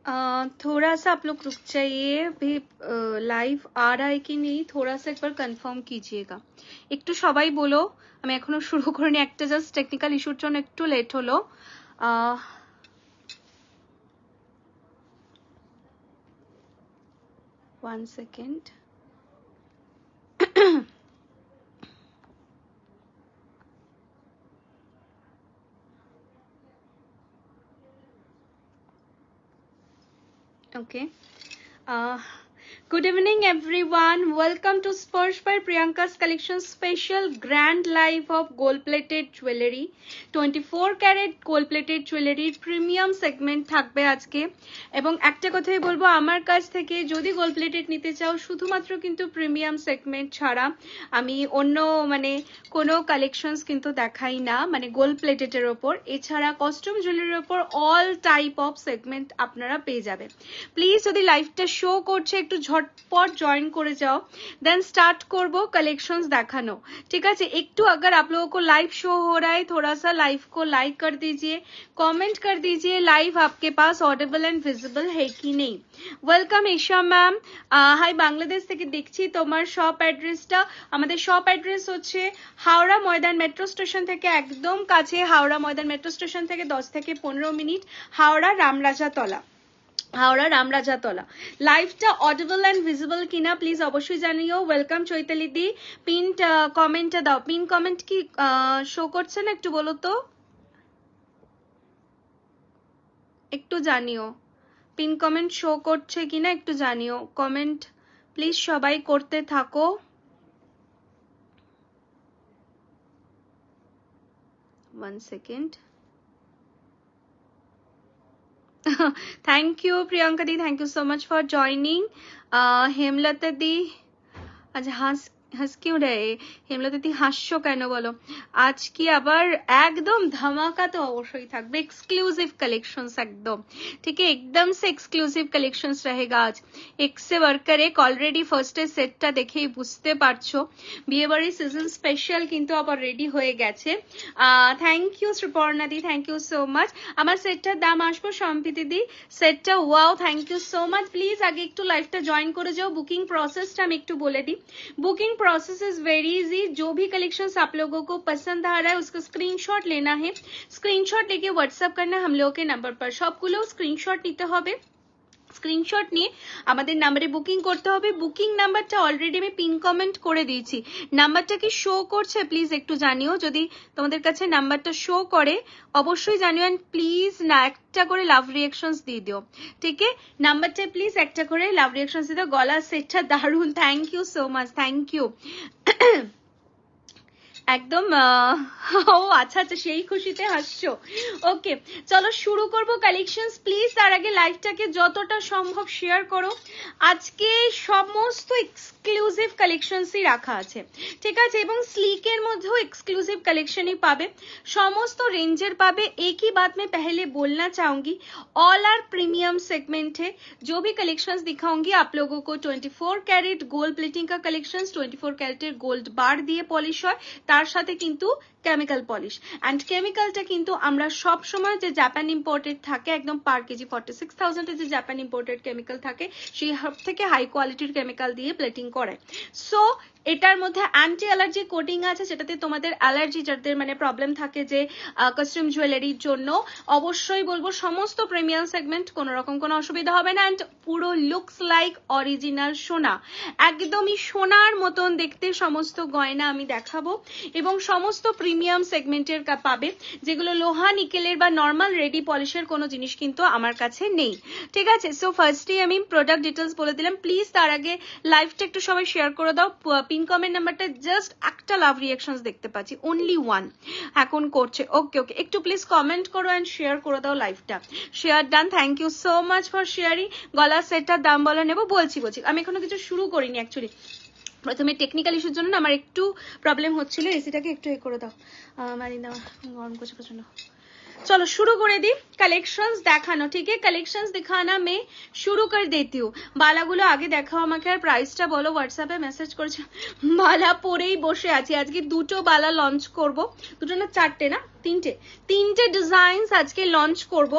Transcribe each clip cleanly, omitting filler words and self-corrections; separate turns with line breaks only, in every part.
थोड़ा सा आप लोग रुक जाइए भी, लाइव आ रहा है कि नहीं थोड़ा सा एक बार कंफर्म कीजिएगा। একটু সবাই বলো, আমি এখনো শুরু করিনি, একটা জাস্ট টেকনিক্যাল ইস্যুর জন্য একটু লেট হলো। 1 second. Okay. Good evening everyone. Welcome to Sparsh by Priyanka's Collection special grand live of gold plated jewelry. 24 carat gold plated jewelry premium segment থাকবে আজকে। এবং একটা কথাই বলবো, আমার কাছ থেকে যদি গোল্ড প্লেটেড নিতে চাও শুধুমাত্র কিন্তু প্রিমিয়াম সেগমেন্ট ছাড়া আমি অন্য মানে কোনো কালেকশনস কিন্তু দেখাই না, মানে গোল্ড প্লেটেডের ওপর। এছাড়া কস্টিউম জুয়েলারির ওপর অল টাইপ অফ সেগমেন্ট আপনারা পেয়ে যাবেন। প্লিজ যদি লাইভটা শো করছে একটু ঝটপট জয়েন করে যাओ, देन स्टार्ट করবো कलेक्शंस দেখানো। ঠিক আছে, একটু अगर आप लोगों को लाइव शो हो रहा है थोड़ा सा लाइव को लाइक कर दीजिए, कमेंट कर दीजिए लाइव आपके पास ऑडिबल एंड विजिबल है कि नहीं। Welcome Isha ma'am, hi Bangladesh থেকে দেখছি। তোমার শপ অ্যাড্রেসটা, আমাদের শপ অ্যাড্রেস হচ্ছে হাওড়া ময়দান মেট্রো স্টেশন থেকে একদম কাছে, হাওড়া ময়দান মেট্রো স্টেশন থেকে 10 থেকে 15 মিনিট, হাওড়া রামরাজাতলা, হাওড়া রামরাজাতলা। লাইভটা অডিবল এন্ড ভিজিবল কিনা প্লিজ অবশ্যই জানিও। ওয়েলকাম চৈতালি দি, পিন কমেন্টটা দাও। পিন কমেন্ট কি শো করছে না একটু বলো তো, একটু জানিও পিন কমেন্ট শো করছে কিনা একটু জানিও। কমেন্ট প্লিজ সবাই করতে থাকো। One second. Thank you Priyanka di, thank you so much for joining. Hemlata di, अच्छा হাস क्यों रहे হেমলতা দি, হাসছো কেন বলো? আজ কি আবার একদম ধামাকা তো অবশ্যই থাকবে, এক্সক্লুসিভ কালেকশনস একদম, ঠিক है एकदम से एक्सक्लूसिव कलेक्शंस रहेगा आज। एक से बढ़कर एक, অলরেডি ফার্স্ট এর সেটটা দেখেই বুঝতে পারছো বিয়েবাড়ি সিজন স্পেশাল কিন্তু আবার রেডি হয়ে গেছে। থ্যাংক ইউ শ্রীপর্ণা দি, থ্যাংক ইউ সো মাচ। আমার সেটটার দাম আসবো সম্প্রীতি দি, সেটটা wow, thank you so much. Please আগে একটু লাইভটা জয়েন করে যাও। বুকিং প্রসেসটা আমি একটু বলে দিই। Booking process is very easy. जो भी कलेक्शंस आप लोगों को पसंद आ रहा है उसका स्क्रीनशॉट लेना है, स्क्रीनशॉट लेके व्हाट्सएप करना है हम लोगों के नंबर पर। সবগুলো স্ক্রিনশট নিতে হবে, স্ক্রিনশট নিয়ে আমাদের নাম্বারে বুকিং করতে হবে। বুকিং নাম্বারটা অলরেডি আমি পিন কমেন্ট করে দিয়েছি। নাম্বারটা কি শো করছে প্লিজ একটু জানিও, যদি তোমাদের কাছে নাম্বারটা শো করে অবশ্যই জানিও। এন্ড প্লিজ না একটা করে লাভ রিঅ্যাকশনস দিয়ে দিও, ঠিক আছে? নাম্বারটা প্লিজ একটা করে লাভ রিঅ্যাকশনস দিয়ে দিও। গলার সেটটা দারুণ, thank you so much, thank you. একদম ও আচ্ছা আচ্ছা, সেই খুশিতে হাসছো। ওকে চলো শুরু করব কালেকশনস। প্লিজ তার আগে লাইভটাকে যতটা সম্ভব শেয়ার করো। আজকে সমস্ত এক্সক্লুসিভ কালেকশনসই রাখা আছে, ঠিক আছে? এবং স্লিকের মধ্যেও एक्सक्लूसिव कलेक्शन ही पावे, समस्त रेंजर पावे। एक ही बात मैं पहले बोलना चाहूंगी, ऑल आर प्रीमियम सेगमेंट है। जो भी कलेक्शंस दिखाऊंगी आप लोगों को 24 कैरेट गोल्ड प्लेटिंग का कलेक्शंस, 24 कैरेटेर गोल्ड बार दिए पलिश হয়, তার সাথে কিন্তু কেমিক্যাল পলিশ। অ্যান্ড কেমিক্যালটা কিন্তু আমরা সব সময় যে জাপান ইম্পোর্টেড থাকে একদম পার কেজি 46,000 এর যে জাপান ইম্পোর্টেড কেমিক্যাল থাকে সেই থেকে হাই কোয়ালিটির কেমিক্যাল দিয়ে প্লেটিং করায়। সো এটার মধ্যে অ্যান্টি অ্যালার্জি কোটিং আছে, যেটাতে তোমাদের অ্যালার্জি যাদের মানে প্রবলেম থাকে যে কস্টিউম জুয়েলারির জন্য, অবশ্যই বলবো সমস্ত প্রিমিয়াম সেগমেন্ট, কোনো রকম কোনো অসুবিধা হবে না। অ্যান্ড পুরো লুকস লাইক অরিজিনাল সোনা, একদমই সোনার মতন দেখতে সমস্ত গয়না আমি দেখাবো। এবং সমস্ত প্রিমিয়াম সেগমেন্টের পাবে, যেগুলো লোহা নিকেলের বা নর্মাল রেডি পলিশের কোনো জিনিস কিন্তু আমার কাছে নেই, ঠিক আছে? সো ফার্স্টেই আমি প্রোডাক্ট ডিটেলস বলে দিলাম। প্লিজ তার আগে লাইভটা একটু সবাই শেয়ার করে দাও। পিন কমেন্ট নাম্বারটা জাস্ট একটা লাভ রিঅ্যাকশনস দেখতে পাচ্ছি, অনলি ওয়ান এখন করছে। ওকে ওকে, একটু প্লিজ কমেন্ট করো এন্ড শেয়ার করে দাও লাইভটা। Share done, thank you so much for sharing. গলার সেটটার দাম বলে নেবো, বলছি আমি এখনো কিছু শুরু করিনি অ্যাকচুয়ালি। প্রথমে টেকনিক্যাল ইস্যুর জন্য আমার একটু প্রবলেম হচ্ছিল, এসিটাকে একটু এ করে দাও, মানে না গরম করছে প্রচন্ড। चलो शुरू করে দিই কালেকশনস দেখানো, ঠিক আছে? কালেকশনস दिखाना मैं शुरू कर देती हूँ। বালাগুলো আগে দেখাও আমাকে, আর প্রাইসটা বলো। হোয়াটসঅ্যাপে মেসেজ করেছে, বালা পরেই বসে আছি। আজকে দুটো বালা লঞ্চ করব, দুটো না চারটে না তিনটে ডিজাইনস আজকে লঞ্চ করব।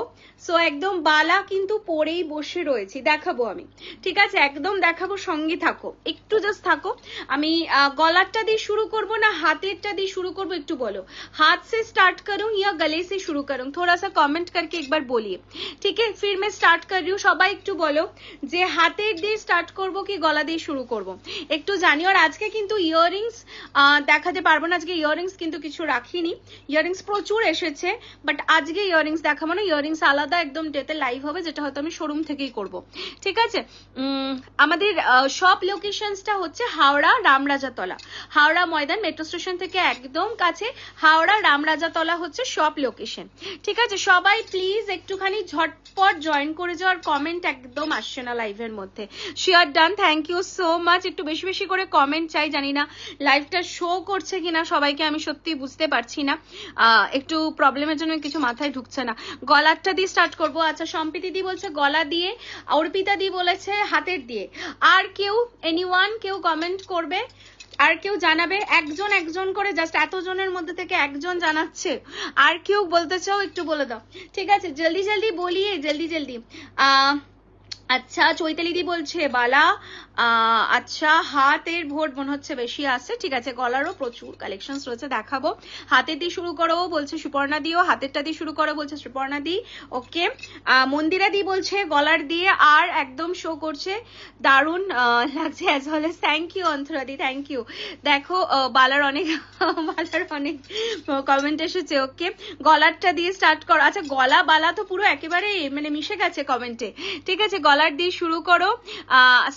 সো একদম বালা কিন্তু পরেই বসে রয়েছি, দেখাবো আমি, ঠিক আছে, একদম দেখাবো, সঙ্গে থাকো, একটু জাস্ট থাকো। আমি গলারটা দিয়ে শুরু করব না হাতেরটা দিয়ে শুরু করব, একটু বলো। हाथ से स्टार्ट करूं या गले से शुरू करूं, थोड़ा सा कमेंट करके एक बार बोलिए, ठीक है। फिर मैं स्टार्ट कर रही हूँ, সবাই একটু বলো যে হাতের দিয়ে স্টার্ট করব কি গলা দিয়ে শুরু করব, একটু জানি। আর আজকে কিন্তু ইয়াররিংস দেখাতে পারবো না, আজকে ইয়াররিংস কিন্তু কিছু রাখিনি, ইয়াররিংস প্রচুর এসেছে, বাট আজকে ইয়াররিংস দেখাবো না, ইয়াররিংস আলাদা একদম ডেতে লাইভ হবে, যেটা হয়তো আমি শোরুম থেকেই করব, ঠিক আছে। আমাদের সব লোকেশনসটা হচ্ছে হাওড়া রামরাজাতলা, হাওড়া ময়দান মেট্রো স্টেশন থেকে একদম কাছে, হাওড়া রামরাজাতলা হচ্ছে সব লোকেশন, ঠিক আছে। সবাই প্লিজ একটুখানি ঝটপট জয়েন করে যাওয়ার, কমেন্ট একদম আসছে না লাইভের মধ্যে। Share done, thank you so much. একটু বেশি বেশি করে কমেন্ট চাই, জানি না লাইভটা শো করছে কিনা সবাইকে, আমি সত্যি বুঝতে পারছি না, একটু প্রবলেমের জন্য কিছু মাথায় ঢুকছে না। গলারটা দিয়ে স্টার্ট করবো। আচ্ছা, সম্প্রীতি দি বলছে গলা দিয়ে, অর্পিতা দি বলেছে হাতের দিয়ে। আর কেউ এনিওয়ান কেউ কমেন্ট করবে, আর কেউ জানাবে, একজন একজন করে, জাস্ট এতজনের মধ্যে থেকে একজন জানাচ্ছে, আর কেউ বলতে চাও একটু বলে দাও, ঠিক আছে। জলদি জলদি বলিয়ে, জলদি জলদি। আচ্ছা, চৈতালি দি বলছে বালা, আচ্ছা হাতের ভোট মনে হচ্ছে বেশি আসছে, ঠিক আছে। গলারও প্রচুর কালেকশন রয়েছে, দেখাবো। হাতের দিয়ে শুরু করো বলছে সুপর্ণা দিও, হাতেরটা দিয়ে শুরু করো বলছে সুপর্ণা দি, ওকে। মন্দিরা দি বলছে গলার দিয়ে, আর একদম শো করছে, দারুণ লাগছে as well. Thank you Antara দি, থ্যাংক ইউ। দেখো বালার অনেক কমেন্ট এসেছে, ওকে। গলারটা দিয়ে স্টার্ট করো। আচ্ছা, গলা বালা তো পুরো একেবারে মানে মিশে গেছে কমেন্টে, ঠিক আছে। গলার দিয়ে শুরু করো,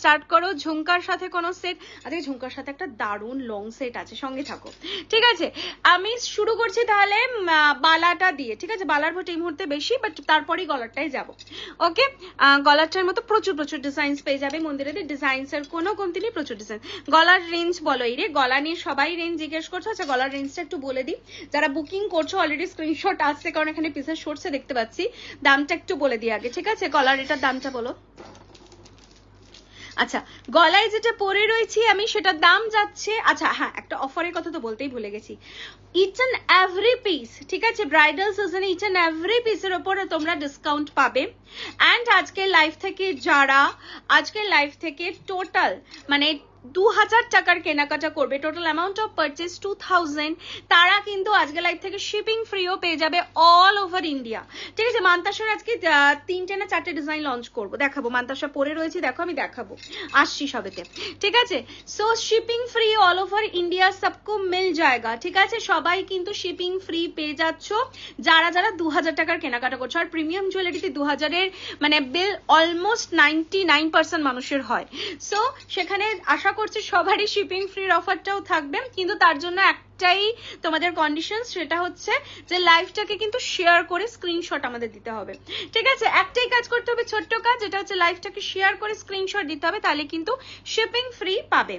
স্টার্ট করো। ঝুমকার সাথে কোন সেট? আচ্ছা, ঝুমকার সাথে একটা দারুণ লং সেট আছে, সঙ্গে থাকো, ঠিক আছে। আমি শুরু করছি তাহলে বালাটা দিয়ে, ঠিক আছে। বালার ভোট এই মুহূর্তে বেশি, বাট তারপরেই গলারটাই যাব, ওকে। গলারটার মতো প্রচুর প্রচুর ডিজাইনস পেয়ে যাবে মন্দিরে, ডিজাইনস এর কোনো কমতি নেই, প্রচুর ডিজাইন। গলার রেঞ্জ বলো, এই রে গলা নিয়ে সবাই রেঞ্জ জিজ্ঞেস করছো। আচ্ছা, গলার রেঞ্জটা একটু বলে দিই, যারা বুকিং করছো অলরেডি স্ক্রিনশট আসছে, কারণ এখানে পিসের শর্টসে দেখতে পাচ্ছি। দামটা একটু বলে দিই আগে, ঠিক আছে। গলার এটার দামটা বলো। আচ্ছা, গলায় যেটা পরে রয়েছি আমি, সেটার দাম যাচ্ছে, আচ্ছা হ্যাঁ, একটা অফারের কথা তো বলতেই ভুলে গেছি। ইচ অ্যান্ড এভরি পিস, ঠিক আছে, ব্রাইডাল সিজনে ইচ অ্যান্ড এভরি পিসের ওপরে তোমরা ডিসকাউন্ট পাবে। অ্যান্ড আজকের লাইভ থেকে যারা, আজকের লাইভ থেকে টোটাল মানে 2000 টাকার কেনাকাটা করবে, টোটাল অ্যামাউন্ট অফ পারচেস 2000, তারা কিন্তু আজকে লাইভ থেকে শিপিং ফ্রিও পেয়ে যাবে অল ওভার ইন্ডিয়া, ঠিক আছে। মান্তাসার আজকে 3টে না 4টে ডিজাইন লঞ্চ করবো, দেখাবো। মান্তাসা পরে রয়েছে, দেখো আমি দেখাবো, আসছি সবেতে, ঠিক আছে। So shipping free all over India সবকো মিল জায়গা, ঠিক আছে। সবাই কিন্তু শিপিং ফ্রি পেয়ে যাচ্ছ যারা যারা 2000 টাকার কেনাকাটা করছো। আর প্রিমিয়াম জুয়েলারিতে 2000-এর মানে বিল অলমোস্ট 99% মানুষের হয়। সো সেখানে আশা করছি সবারই শিপিং ফ্রির অফারটাও থাকবে, কিন্তু তার জন্য একটাই তোমাদের কন্ডিশন, সেটা হচ্ছে যে লাইভটাকে কিন্তু শেয়ার করে স্ক্রিনশট আমাদের দিতে হবে, ঠিক আছে। একটাই কাজ করতে হবে, ছোট্ট কাজ, যেটা হচ্ছে লাইভটাকে শেয়ার করে স্ক্রিনশট দিতে হবে, তাহলে কিন্তু শিপিং ফ্রি পাবে,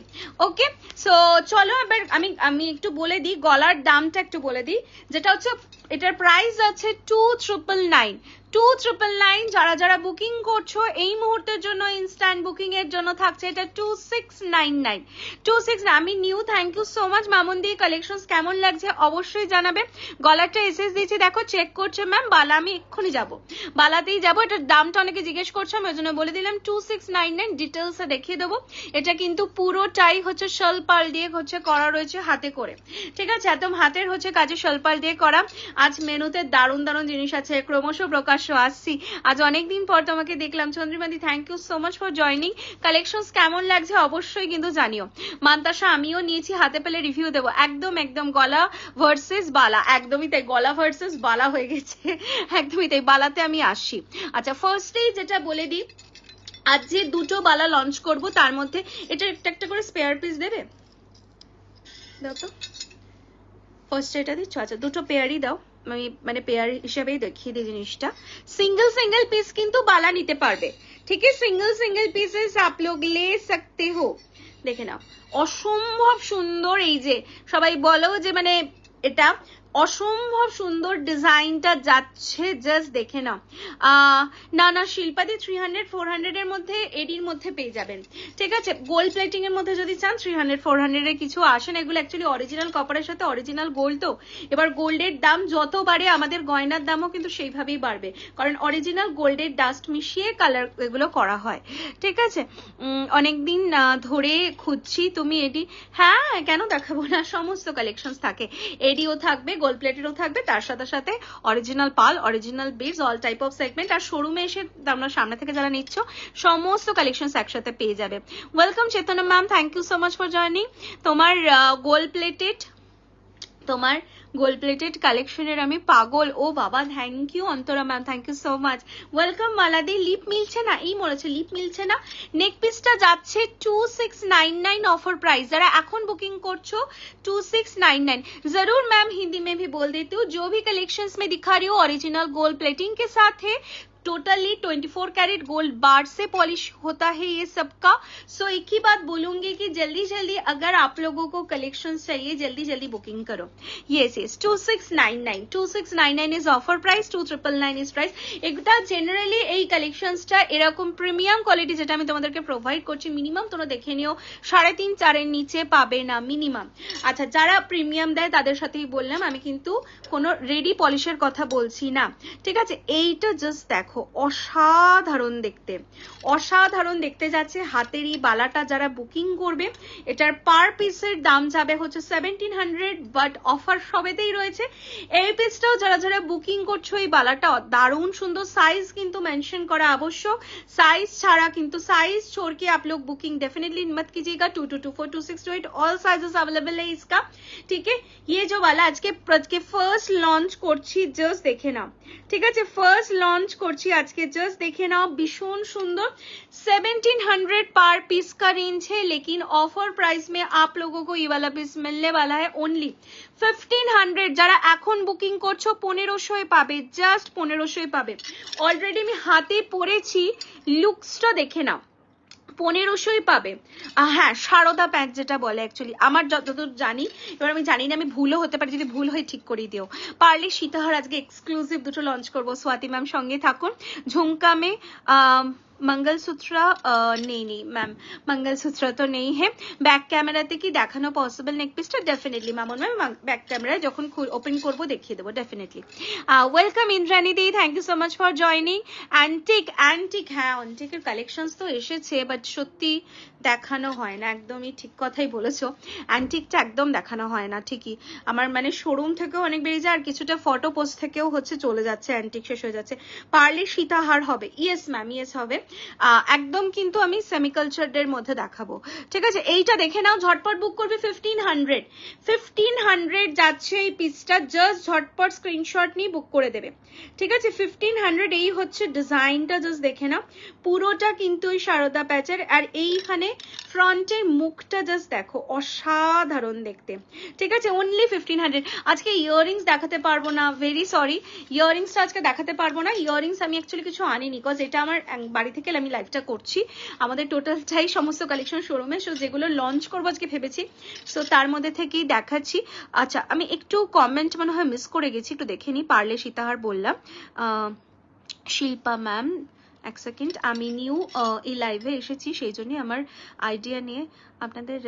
ওকে। সো চলো এবার আমি একটু বলে দিই, গলার দামটা একটু বলে দিই, যেটা হচ্ছে এটার প্রাইস আছে 2999, 2999। যারা যারা বুকিং করছো এই মুহূর্তের জন্য, ইনস্ট্যান্ট বুকিং এর জন্য থাকছে এটা 2699, 26। আমি new, thank you so much Mamun দি। কালেকশনস কেমন লাগছে অবশ্যই জানাবে। গলারটা এসএস দিয়েছি, দেখো চেক করছে ম্যাম। বালা আমি এক্ষুনি যাবো, বালাতেই যাবো। এটার দামটা অনেকে জিজ্ঞেস করছে, আমি ওই জন্য বলে দিলাম 2699, ডিটেলসে দেখিয়ে দেবো। এটা কিন্তু পুরোটাই হচ্ছে শলপাল দিয়ে হচ্ছে করা রয়েছে, হাতে করে, ঠিক আছে। একদম হাতের হচ্ছে কাজে শলপাল দিয়ে করা। আজ মেনুতে দারুণ দারুণ জিনিস আছে, ক্রমশ প্রকাশ্য আসছি। আজ অনেকদিন পর তোমাকে দেখলাম চন্দ্রিমাদি, thank you so much for joining. Collections কেমন লাগছে অবশ্যই কিন্তু জানিও। মান্তাসা আমিও নিয়েছি, হাতে পেলে রিভিউ দেবো। একদম একদম গলা ভার্সেস বালা, একদমই তাই, গলা ভার্সেস বালা হয়ে গেছে, একদমই তাই। বালাতে আমি আসি। আচ্ছা, ফার্স্টেই যেটা বলে দিই, আজ যে দুটো বালা লঞ্চ করব তার মধ্যে এটা একটা একটা করে স্পেয়ার পিস দেবে, দাও তো। ফার্স্ট এটা দিচ্ছ, আচ্ছা দুটো পেয়ারই দাও, আমি মানে পেয়ার হিসেবেই দেখিয়ে দিই জিনিসটা। সিঙ্গেল সিঙ্গেল পিস কিন্তু বালা নিতে পারবে, ঠিক আছে। সিঙ্গেল সিঙ্গেল পিসেস আপ লোগ লে সকতে হো। দেখে নাও, অসম্ভব সুন্দর। এই যে সবাই বলো যে মানে এটা অসম্ভব সুন্দর ডিজাইনটা যাচ্ছে, জাস্ট দেখে নাও। না না শিল্পাদি 300 400 এর মধ্যে এডির মধ্যে পেয়ে যাবেন, ঠিক আছে। গোল্ড প্লেটিং এর মধ্যে যদি চান 300 400 এর কিছু আসে না, এগুলো অ্যাকচুয়ালি অরিজিনাল কপারের সাথে অরিজিনাল গোল্ড, তো এবার গোল্ডের দাম যত বাড়ে আমাদের গয়নার দামও কিন্তু সেইভাবেই বাড়বে, কারণ অরিজিনাল গোল্ডের ডাস্ট মিশিয়ে কালার এগুলো করা হয়, ঠিক আছে। অনেকদিন ধরে খুঁজছি, তুমি এডি, হ্যাঁ কেন দেখাবো না, সমস্ত কালেকশন থাকে, এডিও থাকবে, গোল্ড প্লেটেরও থাকবে, তার সাথে সাথে original pearl, original beads, all type of segment. আর শোরুমে এসে তোমরা সামনে থেকে যারা নিচ্ছ সমস্ত কালেকশন একসাথে পেয়ে যাবে। Welcome Chetna ma'am, thank you so much for joining. তোমার গোল্ড প্লেটেড কালেকশনের আমি পাগল। ও বাবা, thank you Antara ma'am, thank you so much. Welcome মালাদি। লিপ মিলছে না, এই মরেছে, লিপ মিলছে না। নেক পিসটা যাচ্ছে 2699 ऑफर प्राइस। जरा এখন বুকিং করছো 2699। जरूर मैम हिंदी में भी बोल देती हूँ, जो भी कलेक्शंस में दिखा रही हूँ ओरिजिनल गोल्ड प्लेटिंग के साथ है, टोटली 24 कैरेट गोल्ड बार से पॉलिश होता है ये सबका। सो एक ही बात बोलूंगी कि जल्दी जल्दी अगर आप लोगों को कलेक्शन चाहिए जल्दी जल्दी बुकिंग करो। yes 2699 is offer price, 2999 is price. এটা জেনারেলি এই কালেকশনসটা এরকম প্রিমিয়াম কোয়ালিটি যেটা আমি তোমাদেরকে প্রোভাইড করছি, মিনিমাম তোমরা দেখে নিও 3.5 4 এর নিচে পাবে না মিনিমাম। আচ্ছা, যারা প্রিমিয়াম দেয় তাদের সাথেই বললাম, আমি কিন্তু কোনো রেডি পলিশের কথা বলছি না, ঠিক আছে। এইটা জাস্ট দেখো, অসাধারণ দেখতে, অসাধারণ দেখতে যাচ্ছে। হাতেরই বালাটা যারা বুকিং করবে, এটার পার পিসের দাম যাবে হচ্ছে 1700, বাট অফার সবেতেই রয়েছে। এই পিসটাও যারা যারা বুকিং করছো, এই বালাটা দারুণ সুন্দর। সাইজ কিন্তু মেंशन করা আবশ্যক, साइज ছাড়া কিন্তু साइज छोड़ के आप लोग बुकिंग डेफिनेटली मत कीजिएगा। 2224 2628 ऑल साइजेस अवेलेबल है इसका, ठीक है। ये जो वाला आज के फर्स्ट लॉन्च করছি, জাস্ট দেখে নাও, ঠিক আছে। ফার্স্ট লঞ্চ করছি আজকে, জাস্ট দেখে নাও, ভীষণ সুন্দর। 1700 पर पीस का रेंज है, लेकिन ऑफर प्राइस में आप लोगों को ये वाला पीस मिलने वाला है ओनली 1500। যারা এখন বুকিং করছো 1500 পাবে, জাস্ট 1500 পাবে। অলরেডি আমি হাতে পরেছি, লুকসটা দেখে নাও, 1500 পাবে। হ্যাঁ, সারদা প্যান্ট যেটা বলে, অ্যাকচুয়ালি আমার যতদূর জানি, এবার আমি জানি না, আমি ভুলও হতে পারি, যদি ভুল হয় ঠিক করে দিও। পারলে সীতাহার আজকে এক্সক্লুসিভ দুটো লঞ্চ করবো, স্বাতি ম্যাম সঙ্গে থাকুন। ঝুমকা মে मंगलसूत्र नहीं मैम, मंगलसूत्र तो नहीं है। बैक कैमराते কি দেখানো possible neck piece? Definitely Mamun ma'am, back camera যখন ওপেন করবো দেখিয়ে দেবো ডেফিনেটলি। ওয়েলকাম ইন্দ্রাণী দি, thank you so much for joining. Antique, হ্যাঁ অ্যান্টিকের কালেকশনস তো এসেছে, বাট সত্যি দেখানো হয় না, একদমই ঠিক কথাই বলেছো। অ্যান্টিকটা একদম দেখানো হয় না, ঠিকই। আমার মানে শোরুম থেকেও অনেক বেরিয়ে যায়, আর কিছুটা ফটো পোস্ট থেকেও হচ্ছে চলে যাচ্ছে, অ্যান্টিক শেষ হয়ে যাচ্ছে। পারলে সীতাহার হবে, ইয়েস ম্যাম, ইয়েস হবে একদম, কিন্তু আমি সেমিকালচারের মধ্যে দেখাবো, ঠিক আছে। এইটা দেখে নাও, ঝটপট বুক করবে। 1500 যাচ্ছে এই পিসটা, জাস্ট ঝটপট স্ক্রিনশট নিয়ে বুক করে দেবে, ঠিক আছে। 1500, এই হচ্ছে ডিজাইনটা, জাস্ট দেখে নাও, পুরোটা কিন্তু ওই সারদা প্যাচের। আর এইখানে ফ্রন্টের মুখটা জাস্ট দেখো, অসাধারণ দেখতে, ঠিক আছে। অনলি 1500। আজকে ইয়াররিংস দেখাতে পারবো না, ভেরি সরি, ইয়াররিংসটা আজকে দেখাতে পারবো না। ইয়াররিংস আমি অ্যাকচুয়ালি কিছু আনিনি, বিকজ এটা আমার বাড়ি থেকে আমি লাইভটা করছি, আমাদের টোটালটাই সমস্ত কালেকশন শোরুমে, সো যেগুলো লঞ্চ করবো আজকে ভেবেছি, সো তার মধ্যে থেকেই দেখাচ্ছি। আচ্ছা, আমি একটু কমেন্ট মনে হয় মিস করে গেছি, একটু দেখে নিই। পারলে সীতাহার বললাম, শিল্পা ম্যাম এক সেকেন্ড, আমি নিউ এই লাইভে এসেছি, সেই জন্যই আমার আইডিয়া নিয়ে আপনাদের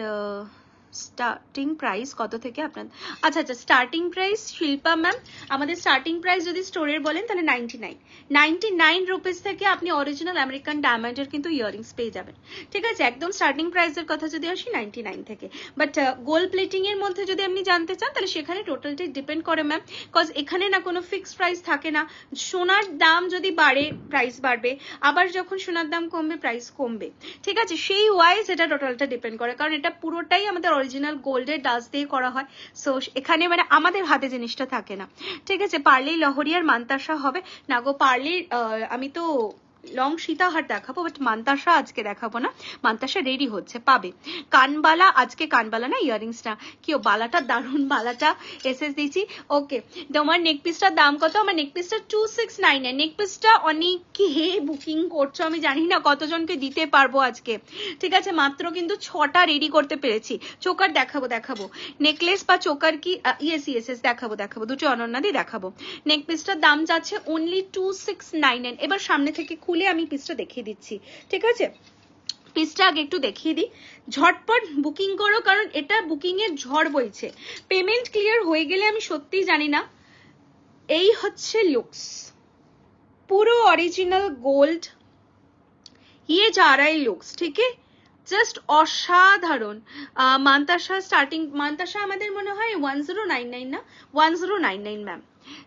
স্টার্টিং প্রাইস কত থেকে আপনার, আচ্ছা স্টার্টিং প্রাইস শিল্পা ম্যাম, আমাদের স্টার্টিং প্রাইস যদি স্টোরের বলেন তাহলে 99 রুপিস থেকে আপনি অরিজিনাল আমেরিকান ডায়মন্ডের কিন্তু ইয়াররিংস পেয়ে যাবেন, ঠিক আছে। একদম স্টার্টিং প্রাইসের কথা যদি আসি 99 থেকে। বাট গোল্ড প্লেটিং এর মধ্যে যদি আপনি জানতে চান, তাহলে সেখানে টোটালটাই ডিপেন্ড করে ম্যাম, বিকজ এখানে না কোনো ফিক্সড প্রাইস থাকে না। সোনার দাম যদি বাড়ে প্রাইস বাড়বে, আবার যখন সোনার দাম কমবে প্রাইস কমবে, ঠিক আছে। সেই ওয়াইজ এটা টোটালটা ডিপেন্ড করে, কারণ এটা পুরোটাই আমাদের অরিজিনাল গোল্ডের ডাস্ট দিয়ে করা হয়, সো এখানে মানে আমাদের হাতে জিনিসটা থাকে না, ঠিক আছে। পারলেই লহরিয়ার মান্তাসা হবে না গো, পারলেই আমি তো লং সীতাহার দেখাবো, বাট মান্তাসা আজকে দেখাবো না, মান্তাসা রেডি হচ্ছে, পাবে। কানবালা, আজকে কানবালা না, ইয়ারিংসটা কি, ও বালাটা দারুণ, বালাটা এসএস দিয়েছি। ওকে, তোমার নেক পিসটার দাম কত? আমার নেক পিসটা 2699। নেক পিসটা অনেকে বুকিং করছো, আমি জানি না কতজনকে দিতে পারবো আজকে, ঠিক আছে, মাত্র কিন্তু 6টা রেডি করতে পেরেছি। চোকার দেখাবো, দেখাবো নেকলেস বা চোকার কি, ইয়েস ইয়েস ইয়েস দেখাবো, দেখাবো দুটো অনন্যা দিয়ে দেখাবো। নেক পিসটার দাম যাচ্ছে অনলি 2699। এবার সামনে থেকে খুলে আমি পিসটা দেখিয়ে দিচ্ছি, ঠিক আছে। পিসটা আগে একটু দেখিয়ে দিই, ঝটপট বুকিং করো, কারণ এটা বুকিং এর ঝড় বইছে। পেমেন্ট ক্লিয়ার হয়ে গেলে আমি সত্যিই জানি না। এই হচ্ছে লুকস, পুরো অরিজিনাল গোল্ড, ये जा रहा है लुक्स, ठीक है, জাস্ট অসাধারণ। মান্তাসা স্টার্টিং, মান্তাসা আমাদের মনে হয় 1099 না, 1099 ম্যাম,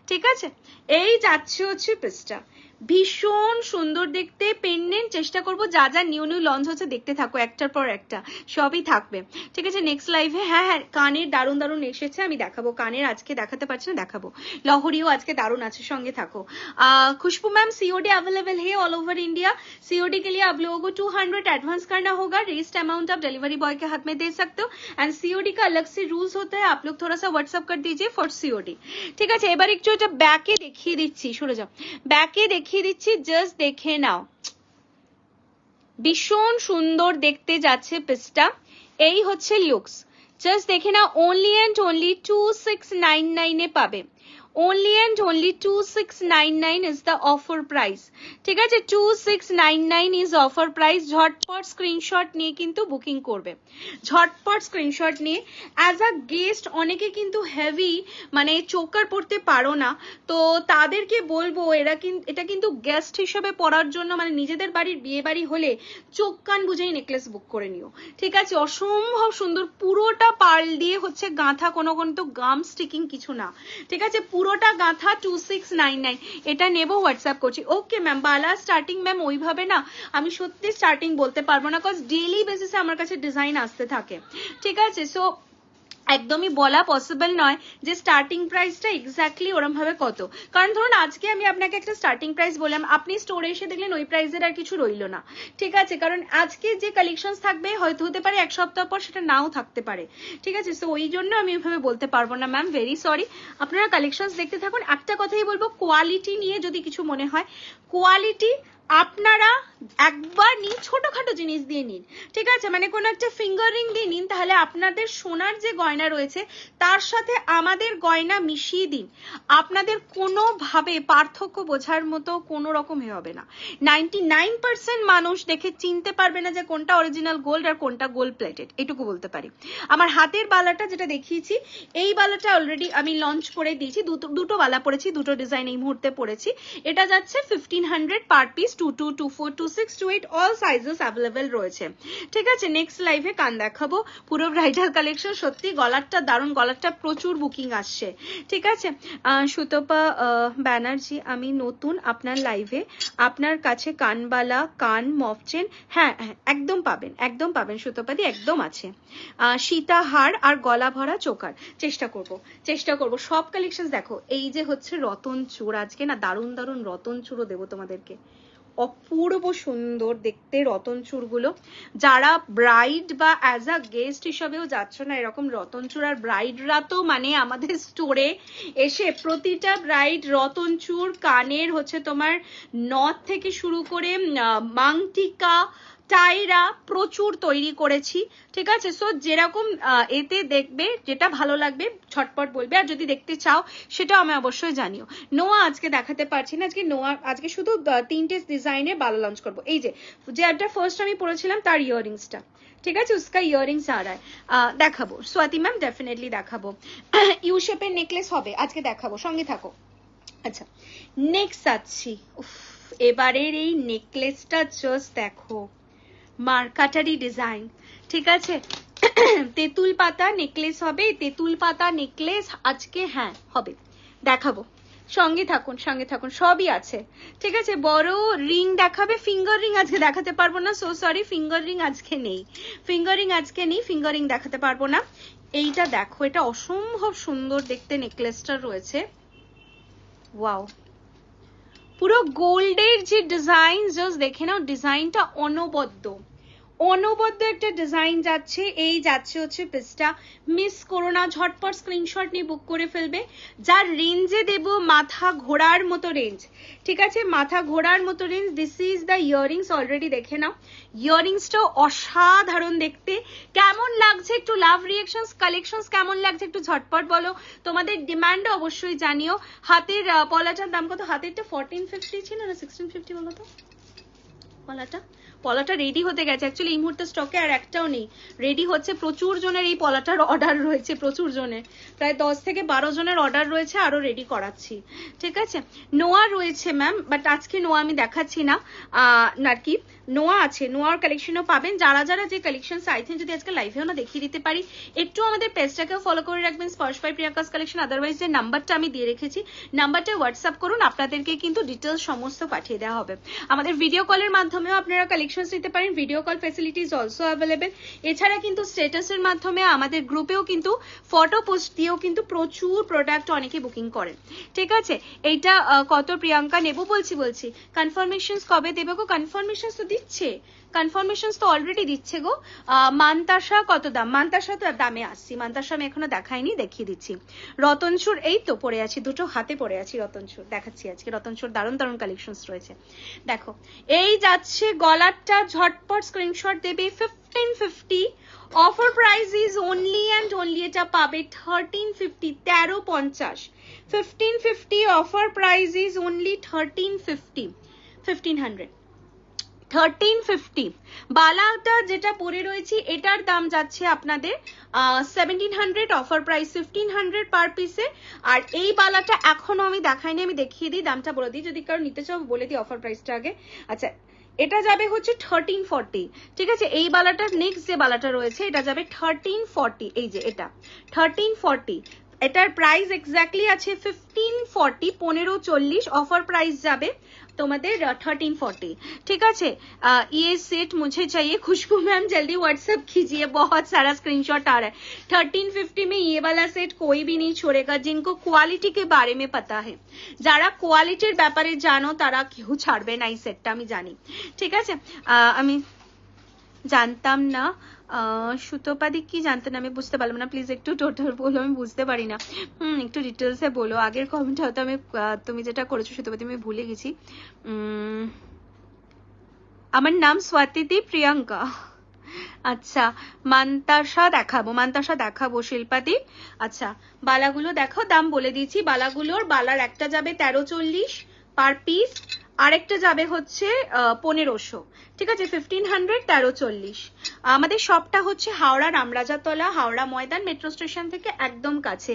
ঠিক আছে। এই যাচ্ছে হচ্ছে পিসটা, ভীষণ সুন্দর দেখতে পেন্ডেন্ট। চেষ্টা করবো যা যা নিউ নিউ লঞ্চ হচ্ছে দেখতে থাকো, একটার পর একটা সবই থাকবে, ঠিক আছে। নেক্সট লাইভে হ্যাঁ হ্যাঁ কানের দারুণ দারুণ এসেছে, আমি দেখাবো। কানের আজকে দেখাতে পারছি না, দেখাবো। লহরিও আজকে দারুণ আছে, সঙ্গে থাকো। खुशबू मैम सीओडी अवेलेबल है ऑल ओवर इंडिया। सीओडी के लिए आप लोगों को 200 एडवांस करना होगा, रेस्ट अमाउंट आप डिलीवरी बॉय के हाथ में दे सकते हो, एंड सीओडी का अलग से रूल्स होता है, आप लोग थोड़ा सा व्हाट्सअप कर दीजिए फॉर सीओडी, ঠিক আছে। এবার একটু এটা ব্যাকে দেখিয়ে দিচ্ছি, সরে যাও, ব্যাকে দেখিয়ে দিচ্ছি, জাস্ট দেখে নাও, ভীষণ সুন্দর দেখতে যাচ্ছে পিসটা। এই হচ্ছে লুকস, জাস্ট দেখে নাও, অনলি অ্যান্ড অনলি 2699 এ পাবে, only and only 2699 is the offer price, ঠিক আছে। 2699 is offer price। ঝটপট স্ক্রিনশট নিয়ে কিন্তু বুকিং করবে, ঝটপট স্ক্রিনশট নিয়ে। অ্যাজ আ গেস্ট অনেকে কিন্তু হেভি মানে চোকার পড়তে পারো না, তো তাদেরকে বলবো এটা কিন্তু গেস্ট হিসেবে পড়ার জন্য, মানে নিজেদের বাড়ির বিয়ে বাড়ি হলে চোখ কান বুঝেই নেকলেস বুক করে নিও, ঠিক আছে। অসম্ভব সুন্দর, পুরোটা পার্ল দিয়ে হচ্ছে গাঁথা, কোনো তো গাম স্টিকিং কিছু না, ঠিক আছে, পুরোটা গাঁথা 2699। এটা নেবো, হোয়াটসঅ্যাপ করছি। ওকে ম্যাম, বালা স্টার্টিং ম্যাম ওইভাবে না আমি সত্যি স্টার্টিং বলতে পারবো না, কজ ডেইলি বেসিসে আমার কাছে ডিজাইন আসতে থাকে, ঠিক আছে। সো একদমই বলা পসিবল নয় যে স্টার্টিং প্রাইসটা এক্স্যাক্টলি ওরম ভাবে কত, কারণ ধরুন আজকে আমি আপনাকে একটা স্টার্টিং প্রাইস বললাম, আপনি স্টোরে এসে দেখলেন ওই প্রাইসের আর কিছু রইলো না, ঠিক আছে, কারণ আজকে যে কালেকশনস থাকবে হয়তো হতে পারে এক সপ্তাহ পর সেটা নাও থাকতে পারে, ঠিক আছে। সো ওই জন্য আমি ওইভাবে বলতে পারবো না ম্যাম, ভেরি সরি। আপনারা কালেকশনস দেখতে থাকুন। একটা কথাই বলবো, কোয়ালিটি নিয়ে যদি কিছু মনে হয়, কোয়ালিটি আপনারা একবার নিন, ছোটখাটো জিনিস দিয়ে নিন, ঠিক আছে, মানে কোনো একটা ফিঙ্গার রিং দিয়ে নিন, তাহলে আপনাদের সোনার যে গয়না রয়েছে তার সাথে আমাদের গয়না মিশিয়ে দিন, আপনাদের কোনোভাবে পার্থক্য বোঝার মতো কোনো রকম হবে না। 99% মানুষ দেখে চিনতে পারবে না যে কোনটা অরিজিনাল গোল্ড আর কোনটা গোল্ড প্লেটেড, এটুকু বলতে পারি। আমার হাতের বালাটা যেটা দেখিয়েছি, এই বালাটা অলরেডি আমি লঞ্চ করে দিয়েছি, দুটো বালা পড়েছি, দুটো ডিজাইন এই মুহূর্তে পড়েছি। এটা যাচ্ছে 1500 per piece, 22, 24, 26, 28 all sizes available রয়েছে, ঠিক আছে। নেক্সট লাইভে কান দেখাবো, পুরো ব্রাইডাল কালেকশন। সত্যি গলারটা দারুণ, গলারটা প্রচুর বুকিং আসছে, ঠিক আছে। সুতপা ব্যানার্জি, আমি নতুন আপনার লাইভে, আপনার কাছে কানবালা, কান মফচেন, হ্যাঁ হ্যাঁ একদম পাবেন, একদম পাবেন সুতপাদি, একদম আছে। সীতাহার আর গলা ভরা চোকার, চেষ্টা করব সব কালেকশন। দেখো এই যে হচ্ছে রতন চূড়, আজকে না দারুণ দারুণ রতন চূড়ও দেবো তোমাদেরকে, অপূর্ব সুন্দর দেখতে রতন চূড়গুলো। যারা ব্রাইড বা অ্যাজ আ গেস্ট হিসাবেও যাচ্ছ না, এরকম রতন চূড়, আর ব্রাইডরা তো মানে আমাদের স্টোরে এসে প্রতিটা ব্রাইড রতন চূড়, কানের হচ্ছে তোমার নথ থেকে শুরু করে মাংটিকা, টাইরা প্রচুর তৈরি করেছি, ঠিক আছে। সো যেরকম এতে দেখবে যেটা ভালো লাগবে ছটপট বলবে, আর যদি দেখতে চাও সেটাও আমি অবশ্যই জানিও। নোয়া আজকে দেখাতে পারছি না, আজকে শুধু 3টে ডিজাইনে বালা লঞ্চ করবো। এই যে একটা ফার্স্ট আমি পরেছিলাম তার ইয়াররিংসটা, ঠিক আছে, উসকা ইয়াররিংস আ রা হ্যায়, দেখাবো স্বাতি ম্যাম, ডেফিনেটলি দেখাবো। ইউ শেপের নেকলেস হবে আজকে, দেখাবো, সঙ্গে থাকো। আচ্ছা নেক্সট আছি, এবারের এই নেকলেসটা জাস্ট দেখো, মার্কাটারি ডিজাইন, ঠিক আছে। তেঁতুল পাতা নেকলেস হবে, তেঁতুল পাতা নেকলেস আজকে হ্যাঁ হবে, দেখাবো, সঙ্গে থাকুন সবই আছে, ঠিক আছে। বড় রিং দেখাবে, ফিঙ্গার রিং আজকে দেখাতে পারবো না, সো সরি, ফিঙ্গার রিং আজকে নেই, ফিঙ্গার রিং দেখাতে পারবো না। এইটা দেখো, এটা অসম্ভব সুন্দর দেখতে নেকলেসটা রয়েছে, ওয়াও পুরো গোল্ডের যে ডিজাইন, জাস্ট দেখে নাও ডিজাইনটা অনবদ্য অনবদ্য একটা ডিজাইন যাচ্ছে। এই যাচ্ছে হচ্ছে পিসটা, মিস করো না, ঝটপট স্ক্রিনশট নিয়ে বুক করে ফেলবে। যার রেঞ্জে দেব মাথা ঘোরার মতো রেঞ্জ, ঠিক আছে, মাথা ঘোরার মতো range. This is the earrings, already দেখে নাও ইয়াররিংসটাও অসাধারণ দেখতে। কেমন লাগছে একটু লাভ রিয়াকশনস, কালেকশনস কেমন লাগছে একটু ঝটপট বলো, তোমাদের ডিমান্ডও অবশ্যই জানিও। হাতের পলাটার দাম কত? হাতেরটা 1450 ছিল না 1650 বলো তো? পলাটা রেডি হতে গেছে, অ্যাকচুয়ালি এই মুহূর্তে স্টকে আর একটাও নেই, রেডি হচ্ছে। প্রচুর জনের এই পলাটার অর্ডার রয়েছে, প্রচুর জনের, প্রায় 10 থেকে 12 জনের অর্ডার রয়েছে, আরো রেডি করাচ্ছি, ঠিক আছে। নোয়া রয়েছে ম্যাম, বাট আজকে নোয়া আমি দেখাচ্ছি না, নাকি নোয়া আছে, নোয়ার কালেকশনও পাবেন। যারা যারা যে কালেকশন চাইছেন যদি আজকে লাইভেও না দেখিয়ে দিতে পারি, একটু আমাদের পেজটাকেও ফলো করে রাখবেন, স্পর্শ বাই প্রিয়াঙ্কাস কালেকশন। আদারওয়াইজ যে নাম্বারটা আমি দিয়ে রেখেছি, নাম্বারটা হোয়াটসঅ্যাপ করুন, আপনাদেরকে কিন্তু ডিটেলস সমস্ত পাঠিয়ে দেওয়া হবে। আমাদের ভিডিও কলের মাধ্যমেও আপনারা কালেকশনস নিতে পারেন, video call facilities also available. এছাড়া কিন্তু স্ট্যাটাসের মাধ্যমে আমাদের গ্রুপেও কিন্তু ফটো পোস্ট দিয়েও কিন্তু প্রচুর প্রোডাক্ট অনেকে বুকিং করেন, ঠিক আছে। এইটা কত প্রিয়াঙ্কা নেবো? বলছি কনফার্মেশনস কবে দেবে গো? কনফার্মেশনস তো দিচ্ছে, কনফার্মেশনস তো অলরেডি দিচ্ছে গো। মানতাসা কত দাম? মানতাসা তো দামে আসছি, মানতাসা আমি এখনো দেখাইনি, দেখিয়ে দিচ্ছি। রতনচুর এই তো পরে আছি, দুটো হাতে পরে আছি রতনচুর, দেখাচ্ছি আজকে। রতনচুর দারুণ দারুণ কালেকশনস রয়েছে, দেখো। এই যাচ্ছে গলারটা, ঝটপট স্ক্রিনশট দেবে। 1550 offer price is only and only, এটা পাবে 1350, 1350। 1550 অফার প্রাইস ইজ অনলি 1350, 1500, 1350। বালাটা যেটা পরে রয়েছি এটার দাম যাচ্ছে আপনাদের 1700, অফার প্রাইস 1500 পার পিসে। আর এই বালাটা এখনো আমি দেখাইনি, আমি দেখিয়ে দিই, দামটা বলে দিই, যদি কারো নিতে চাও বলে দিই অফার প্রাইসটা আগে। আচ্ছা, এটা যাবে হচ্ছে 1340, ঠিক আছে। এই বালাটার নেক্সট যে বালাটা রয়েছে এটা যাবে 1340, এই যে এটা 1340, এটার প্রাইস এক্স্যাক্টলি আছে 1540, 1540। অফার প্রাইস যাবে তোমাদের 1340, ঠিক আছে। ये सेट मुझे चाहिए, खुशबू मैम जल्दी व्हाट्सएप कीजिए, बहुत सारा स्क्रीनशॉट आ रहा है। 1350 में ये वाला सेट कोई भी नहीं छोड़ेगा, जिनको क्वालिटी के बारे में पता है, যারা কোয়ালিটির ব্যাপারে জানো তারা কেউ ছাড়বে না এই সেটটা, আমি জানি, ঠিক আছে। আমি জানতাম না সুতোপাদি কি জানতেন, আমি বুঝতে পারলাম না, প্লিজ একটু টোটাল বলো, আমি বুঝতে পারি না। একটু ডিটেলসে বলো, আগের কমেন্ট হয়তো আমি তুমি যেটা করেছো সুতোপাদি আমি ভুলে গেছি। আমার নাম স্বাতিদি প্রিয়াঙ্কা। আচ্ছা, মানতাসা দেখাবো শিল্পাদি। আচ্ছা, বালাগুলো দেখো, দাম বলে দিয়েছি বালাগুলোর। বালার একটা যাবে 1340 পার পিস, আরেকটা যাবে হচ্ছে 1500, ঠিক আছে। 1500, 1340। আমাদের শপটা হচ্ছে হাওড়া রামরাজাতলা, হাওড়া ময়দান মেট্রো স্টেশন থেকে একদম কাছে।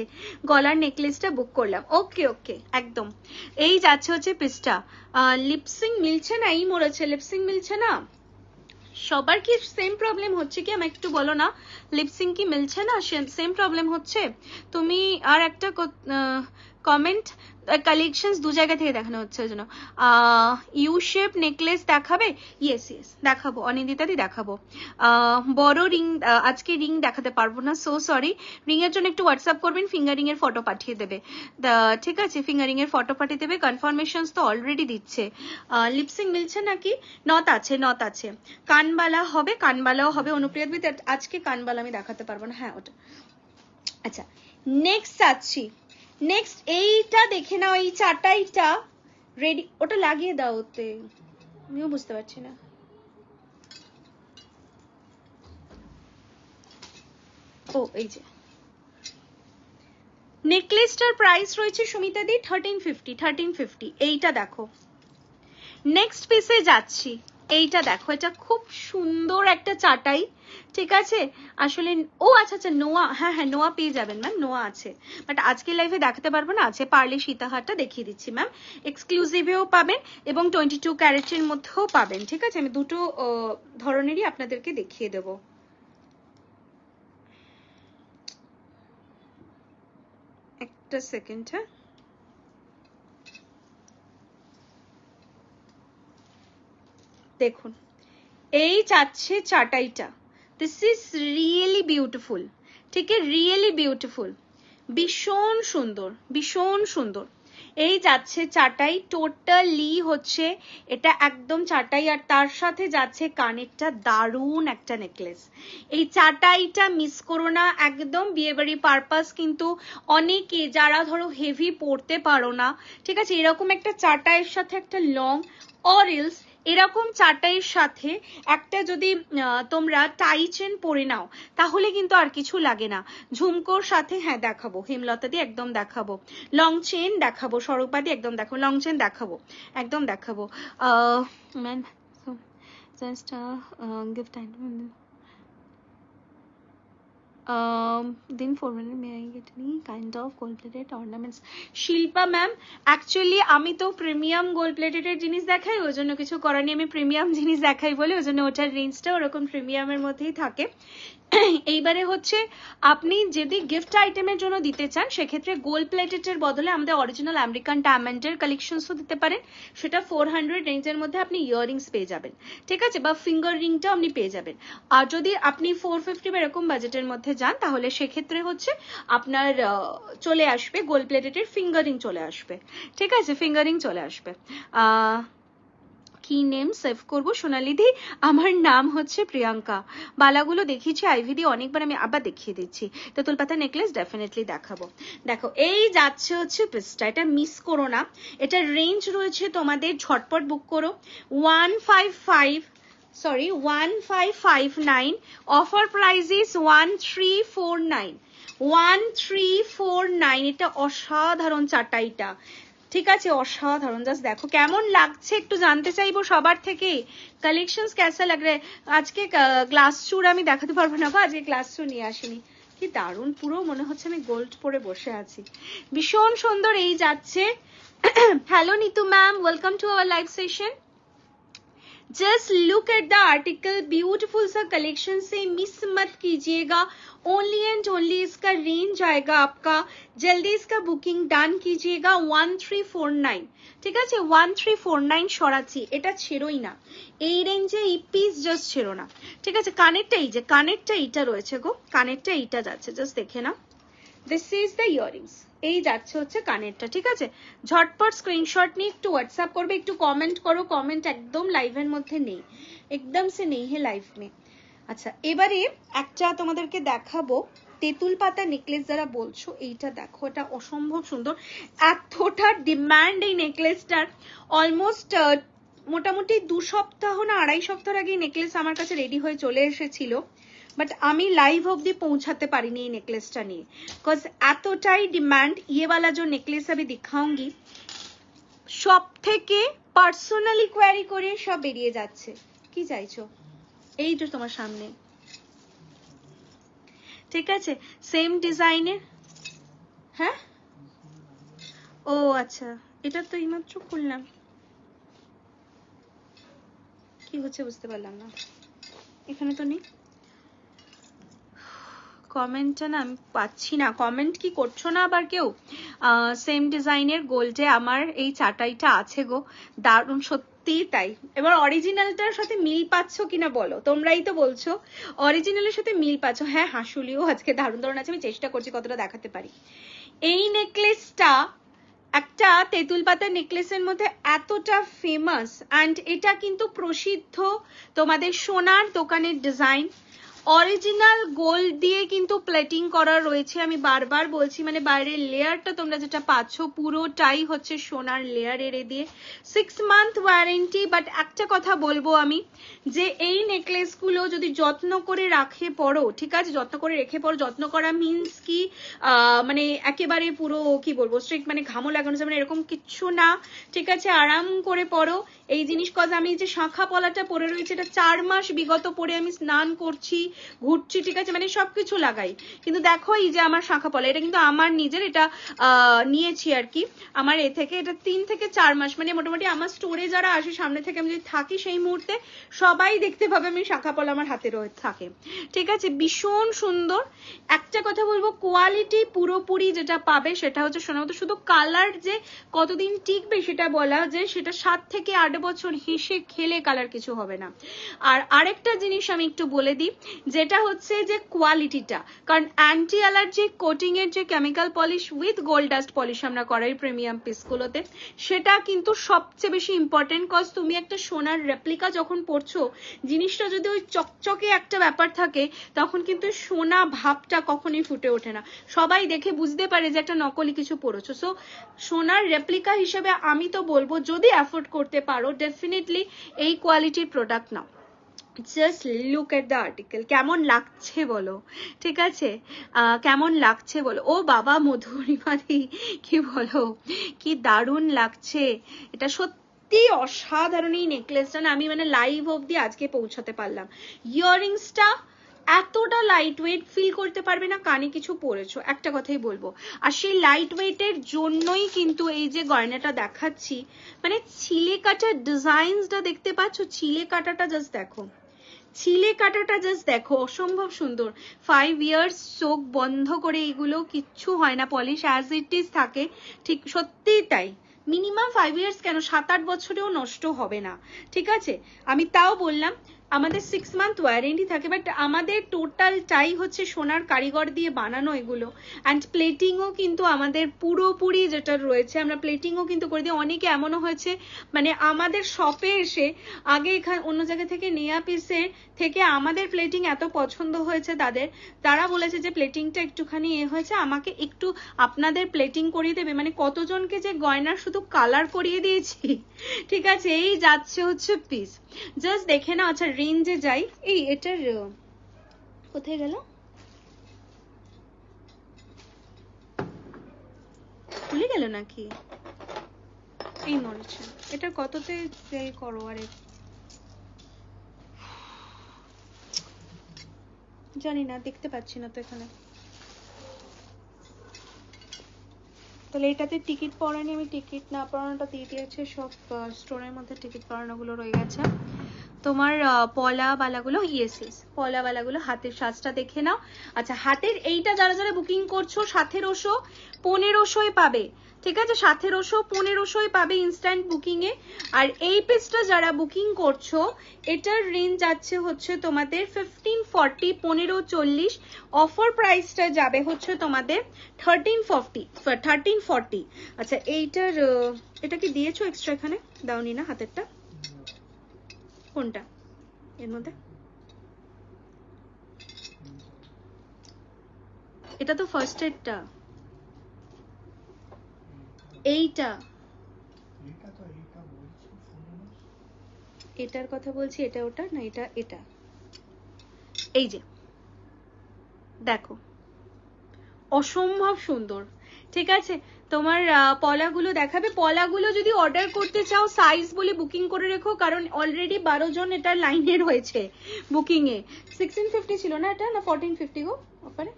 গলার নেকলেসটা বুক করলাম, ওকে ওকে একদম। এই যাচ্ছে হচ্ছে পিসটা। লিপসিং মিলছে না, এই মরেছে, লিপসিং মিলছে না। সবার কি সেম প্রবলেম হচ্ছে কি? আমি একটু বলো না, লিপসিং কি মিলছে না? সেম প্রবলেম হচ্ছে? তুমি আর একটা কমেন্ট, কালেকশনস দু জায়গা থেকে দেখানো হচ্ছে ওই জন্য। ইউ শেপ নেকলেস দেখাবে? ইয়েস ইয়েস দেখাবো, অনিন্দিতাদি দেখাবো। বড় রিং, আজকে রিং দেখাতে পারবো না, সো সরি। রিং এর জন্য একটু হোয়াটসঅ্যাপ করবেন, ফিঙ্গারিং এর ফটো পাঠিয়ে দেবে, ঠিক আছে, ফিঙ্গারিং এর ফটো পাঠিয়ে দেবে। কনফার্মেশনস তো অলরেডি দিচ্ছে। লিপসিং মিলছে নাকি? নথ আছে। কানবালা হবে, কানবালাও হবে অনুপ্রিয়া দিদি, আজকে কানবালা আমি দেখাতে পারবো না, হ্যাঁ ওটা। আচ্ছা, নেক্সট আছি, নেক্সট এইটা দেখে নাও, এই চাটাইটা রেডি, ওটা লাগিয়ে দাও ওতে, আমিও বুঝতে পারছি না। ও এই যে নেকলেসটার প্রাইস রয়েছে সুমিতা দি 1350, এইটা দেখো। নেক্সট পিসে যাচ্ছি, এইটা দেখো, এটা খুব সুন্দর একটা চাটাই, ঠিক আছে। আসলে ও আচ্ছা নোয়া, হ্যাঁ নোয়া পেয়ে যাবেন ম্যাম, নোয়া আছে, বাট আজকে লাইভে দেখাতে পারবো না। আছে পার্লে সীতাহারটা দেখিয়ে দিচ্ছি ম্যাম, এক্সক্লুসিভেও পাবেন এবং 22 ক্যারেটের মধ্যেও পাবেন, ঠিক আছে। আমি দুটো ধরনেরই আপনাদেরকে দেখিয়ে দেবো। একটা সেকেন্ড, হ্যাঁ দেখুন, এই যাচ্ছে চাটাইটা, দিস ইজ রিয়েলি বিউটিফুল, ঠিক আছে, রিয়েলি বিউটিফুল, ভীষণ সুন্দর, ভীষণ সুন্দর। এই যাচ্ছে চাটাই, টোটালি হচ্ছে এটা একদম চাটাই, আর তার সাথে যাচ্ছে কানেরটা, দারুণ একটা নেকলেস। এই চাটাইটা মিস করো না একদম, বিয়েবাড়ি পারপাস কিন্তু অনেকে যারা ধরো হেভি পরতে পারো না, ঠিক আছে, এরকম একটা চাটাইয়ের সাথে একটা লং অরেলস এরকম চাটাইয়ের সাথে একটা যদি তোমরা টাই চেন পরে নাও তাহলে কিন্তু আর কিছু লাগে না। ঝুমকোর সাথে হ্যাঁ দেখাবো, হেমলতা দিয়ে একদম দেখাবো, লং চেন দেখাবো, স্বরূপা দিয়ে একদম দেখাবো, লং চেন দেখাবো, একদম দেখাবো। Man just gift item then for women may I get any kind of gold plated ornaments? Shilpa ma'am actually আমি তো প্রিমিয়াম গোল্ড প্লেটেড জিনিস দেখাই, ওই জন্য কিছু করার নেই, আমি প্রিমিয়াম জিনিস দেখাই বলে ওই জন্য ওটার রেঞ্জটা ওরকম প্রিমিয়ামের মধ্যেই থাকে। এইবারে হচ্ছে আপনি যদি গিফট আইটেমের জন্য দিতে চান সেক্ষেত্রে গোল্ড প্লেটেডের বদলে আমাদের অরিজিনাল আমেরিকান ডায়মন্ডের কালেকশনসও দিতে পারেন, সেটা 400 রেঞ্জের মধ্যে আপনি ইয়াররিংস পেয়ে যাবেন, ঠিক আছে, বা ফিঙ্গার রিংটাও আপনি পেয়ে যাবেন। আর যদি আপনি 450 বা এরকম বাজেটের মধ্যে যান তাহলে সেক্ষেত্রে হচ্ছে আপনার চলে আসবে গোল্ড প্লেটেডের ফিঙ্গারিং চলে আসবে, ঠিক আছে, ফিঙ্গারিং চলে আসবে। কি নেম সেভ করবো সোনালিদি? আমার নাম হচ্ছে প্রিয়াঙ্কা। বালাগুলো দেখিয়েছি আইভি দিয়ে অনেকবার, আমি আবার দেখিয়ে দিচ্ছি। তেঁতুল পাতা নেকলেস ডেফিনেটলি দেখাবো। দেখো এই যাচ্ছে হচ্ছে পিসটা, এটা মিস করো না, এটা রেঞ্জ রয়েছে তোমাদের, ঝটপট বুক করো 1559, অফার প্রাইস ইস 1349, এটা অসাধারণ চাটাইটা, ঠিক আছে, অসাধারণ। জাস্ট দেখো কেমন লাগছে একটু জানতে চাইবো সবার থেকে, কালেকশনস কেসা লাগ রে। আজকে গ্লাস চুর আমি দেখাতে পারবো না, আজকে গ্লাস চুর নিয়ে আসিনি। কি দারুণ, পুরো মনে হচ্ছে আমি গোল্ড পরে বসে আছি, ভীষণ সুন্দর। এই যাচ্ছে hello Nitu ma'am, welcome to our live session. Just look at the article, beautiful सा कलेक्शन से मिस मत कीजिएगा, ओनली एंड ओनली इसका रेंज आएगा आपका, जल्दी इसका बुकिंग डन कीजिएगा 1349, ঠিক আছে, 1349 সরাচ্ছি, এটা ছেড়োই না, এই রেঞ্জে এই পিস জাস্ট ছেড়ো না, ঠিক আছে। কানেরটা এই যে কানেরটা এইটা রয়েছে গো, কানেরটা এইটা যাচ্ছে, জাস্ট দেখে নাও, দিস ইজ দ্য ইয়াররিংস, এই যাচ্ছে হচ্ছে কানেরটা, ঠিক আছে। ঝটপট স্ক্রিনশট নিয়ে একটু হোয়াটসঅ্যাপ করবে, একটু কমেন্ট করো, কমেন্ট একদম লাইভের মধ্যে নেই, একদম সে নেই হে লাইভ মে। আচ্ছা এবারে একটা তোমাদেরকে দেখাবো তেঁতুল পাতা নেকলেস, যারা বলছো এইটা দেখো, এটা অসম্ভব সুন্দর, এতটা ডিমান্ড এই নেকলেসটার, অলমোস্ট মোটামুটি 2 সপ্তাহ না 2.5 সপ্তাহ আগে নেকলেস আমার কাছে রেডি হয়ে চলে এসেছিল, বাট আমি লাইভ অব্দি পৌঁছাতে পারিনি এই নেকলেসটা নিয়ে, বিকজ এতটাই ডিমান্ড। ये वाला जो नेकलेस अभी दिखाऊंगी সব থেকে পার্সোনালি কোয়ারি করে সব বেরিয়ে যাচ্ছে, কি চাইছো, এই যে তোমার সামনে, ঠিক আছে, সেম ডিজাইনের। হ্যাঁ ও আচ্ছা, এটা তো এইমাত্র খুললাম, কি হচ্ছে বুঝতে পারলাম না, এখানে তো নেই কমেন্টটা, না আমি পাচ্ছি না কমেন্ট, কি করছো না আবার কেউ? সেম ডিজাইনের গোল্ডে আমার এই চাটাইটা আছে গো, দারুণ, সত্যি তাই। এবার অরিজিনালটার সাথে মিল পাচ্ছ কিনা বলো, তোমরাই তো বলছো অরিজিনালের সাথে মিল পাচ্ছ। হ্যাঁ হাসুলিও আজকে দারুণ দারুণ আছে, আমি চেষ্টা করছি কতটা দেখাতে পারি। এই নেকলেসটা একটা তেঁতুল পাতা নেকলেসের মধ্যে এতটা ফেমাস, অ্যান্ড এটা কিন্তু প্রসিদ্ধ তোমাদের সোনার দোকানের ডিজাইন, অরিজিনাল গোল্ড দিয়ে কিন্তু প্লেটিং করা রয়েছে, আমি বারবার বলছি, মানে বাইরের লেয়ারটা তোমরা যেটা পাচ্ছ পুরোটাই হচ্ছে সোনার লেয়ারের এ দিয়ে, 6 মান্থ ওয়ারেন্টি। বাট একটা কথা বলবো আমি, যে এই নেকলেসগুলো যদি যত্ন করে রাখে পড়ো, ঠিক আছে, যত্ন করে রেখে পড়ো, যত্ন করা মিনস কি মানে একেবারে পুরো কি বলবো স্ট্রিক্ট, মানে ঘামও লাগানো যাবে না এরকম কিচ্ছু না, ঠিক আছে, আরাম করে পড়ো এই জিনিস। কজ আমি যে শাঁখা পলাটা পরে রয়েছে এটা 4 মাস বিগত পরে আমি স্নান করছি, ঘুরছি, ঠিক আছে, মানে সবকিছু লাগাই, কিন্তু দেখো এই যে আমার শাঁখা পলা, এটা কিন্তু আমার নিজের, এটা নিয়েছি আর কি আমার এ থেকে, এটা 3 থেকে 4 মাস, মানে মোটামুটি আমার স্টোরে যারা আসে সামনে থেকে আমি যদি থাকি সেই মুহূর্তে সবাই দেখতে পাবে আমি শাঁখা পলা আমার হাতে থাকে, ঠিক আছে, ভীষণ সুন্দর। একটা কথা বলবো, কোয়ালিটি পুরোপুরি যেটা পাবে সেটা হচ্ছে শোনা মতো, শুধু কালার যে কতদিন টিকবে সেটা বলা, যে সেটা 7 থেকে 8 বছর হেসে খেলে কালার কিছু হবে না। আর আরেকটা জিনিস আমি একটু বলে দিই, যেটা হচ্ছে যে কোয়ালিটিটা, কারণ অ্যান্টি অ্যালার্জি কোটিং এর যে chemical polish with gold dust polish আমরা করাই প্রিমিয়াম পিসগুলোতে, সেটা কিন্তু সবচেয়ে বেশি ইম্পর্টেন্ট। কজ তুমি একটা সোনার রেপ্লিকা যখন পড়ছো, জিনিসটা যদি ওই চকচকে একটা ব্যাপার থাকে, তখন কিন্তু সোনা ভাবটা কখনোই ফুটে ওঠে না, সবাই দেখে বুঝতে পারে যে একটা নকলি কিছু পড়েছো। সো সোনার রেপ্লিকা হিসেবে আমি তো বলবো, যদি অ্যাফোর্ড করতে পারো ডেফিনেটলি এই কোয়ালিটির product now. Just look at the article, কেমন লাগছে বলো, ঠিক আছে? কেমন লাগছে বলো। ও বাবা মধুরিমাদি, কি বলো, কি দারুণ লাগছে এটা, সত্যি অসাধারণ। এই নেকলেসটা না আমি মানে লাইভ অবধি আজকে পৌঁছাতে পারলাম। ইয়াররিংসটা এতটা লাইট ওয়েট, ফিল করতে পারবে না কানে কিছু পরেছো, একটা কথাই বলবো। আর সেই লাইট ওয়েটের জন্যই কিন্তু এই যে গয়নাটা দেখাচ্ছি, মানে ছিলে কাটার ডিজাইনসটা দেখতে পাচ্ছ, ছিলে কাটাটা জাস্ট দেখো, ছিলে কাটাটা জাস্ট দেখো, অসম্ভব সুন্দর। 5 ইয়ার্স চোখ বন্ধ করে এগুলো কিচ্ছু হয় না, পলিশ অ্যাজ ইট ইজ থাকে, ঠিক সত্যিই তাই। মিনিমাম 5 ইয়ার্স কেন, 7-8 বছরেও নষ্ট হবে না, ঠিক আছে? আমি তাও বললাম আমাদের 6 মান্থ ওয়ারেন্টি থাকে, বাট আমাদের টোটালটাই হচ্ছে সোনার কারিগর দিয়ে বানানো এগুলো। অ্যান্ড প্লেটিংও কিন্তু আমাদের পুরোপুরি যেটা রয়েছে, আমরা প্লেটিংও কিন্তু করে দিই। অনেকে এমনও হয়েছে মানে আমাদের শপে এসে আগে এখানে অন্য জায়গা থেকে নেয়া পিসের থেকে আমাদের প্লেটিং এত পছন্দ হয়েছে তাদের, তারা বলেছে যে প্লেটিংটা একটুখানি হয়েছে, আমাকে একটু আপনাদের প্লেটিং করিয়ে দেবে। মানে কতজনকে যে গয়নার শুধু কালার করিয়ে দিয়েছি, ঠিক আছে? এই যাচ্ছে হচ্ছে পিস, জাস্ট দেখে না। আচ্ছা রেঞ্জে যাই, এই এটার কোথায় গেল, ভুলে গেল নাকি? এই মরেছে, এটা কততে করো, আরে জানি না, দেখতে পাচ্ছি না তো এখানে। তাহলে এটাতে টিকিট পড়ানি, আমি টিকিট না পড়ানোটা দিয়ে দিয়েছে, সব স্টোনের মধ্যে টিকিট পড়ানোগুলো রয়ে গেছে। তোমার পলা বালাগুলো, ইয়েস ইয়েস পলা বালাগুলো, হাতের সাজটা দেখে নাও। আচ্ছা হাতের এইটা যারা যারা বুকিং করছো 1700 1500 পাবে, ঠিক আছে? 1700 1500 পাবে ইনস্ট্যান্ট বুকিং এ। আর এই পিসটা যারা বুকিং করছো, এটার রেঞ্জ যাচ্ছে হচ্ছে তোমাদের 1540 1540, অফার প্রাইসটা যাবে হচ্ছে তোমাদের 1340। আচ্ছা এইটার এটা কি দিয়েছো এক্সট্রা, এখানে দাওনি না হাতেরটা? কোনটা এর মধ্যে? এটা তো ফার্স্ট এডটা, এইটা এটার কথা বলছি, এটা ওটা না, এটা এটা, এই যে দেখো অসম্ভব সুন্দর, ঠিক আছে? তোমার পলাগুলো দেখাবে, পলাগুলো যদি অর্ডার করতে চাও সাইজ বলে বুকিং করে রেখো, কারণ অলরেডি 12 জন এটা লাইনে রয়েছে বুকিং এ। 1650 ছিল না এটা, না 1450 গো অফারে?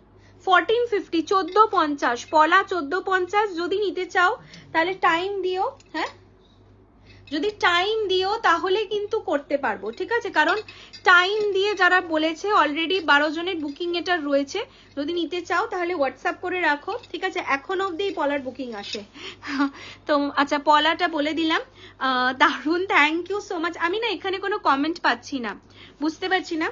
1450, 1450 পলা, 1450। যদি নিতে চাও তাহলে টাইম দিও, হ্যাঁ যদি টাইম দিও তাহলে কিন্তু করতে পারবো, ঠিক আছে? কারণ টাইম দিয়ে যারা বলেছে অলরেডি 12 জনের বুকিং এটা রয়েছে, যদি নিতে চাও তাহলে হোয়াটসঅ্যাপ করে রাখো, ঠিক আছে? এখন অবধি পলার বুকিং আসে তো আচ্ছা পলাটা বলে দিলাম। দারুন, থ্যাংক ইউ সো মাচ। আমি না এখানে কোনো কমেন্ট পাচ্ছি না, বুঝতে পারছি না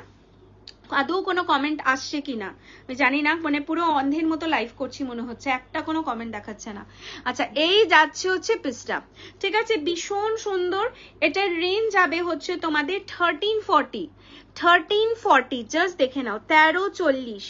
আদৌ কোনো কমেন্ট আসছে কিনা, আমি জানি না, মানে পুরো অন্ধের মতো লাইভ করছি মনে হচ্ছে, একটা কোনো কমেন্ট দেখাচ্ছে না। আচ্ছা এই যাচ্ছে হচ্ছে পিসটা, ঠিক আছে? ভীষণ সুন্দর। এটার রেঞ্জ যাবে হচ্ছে তোমাদের 1340, জাস্ট দেখে নাও, 1340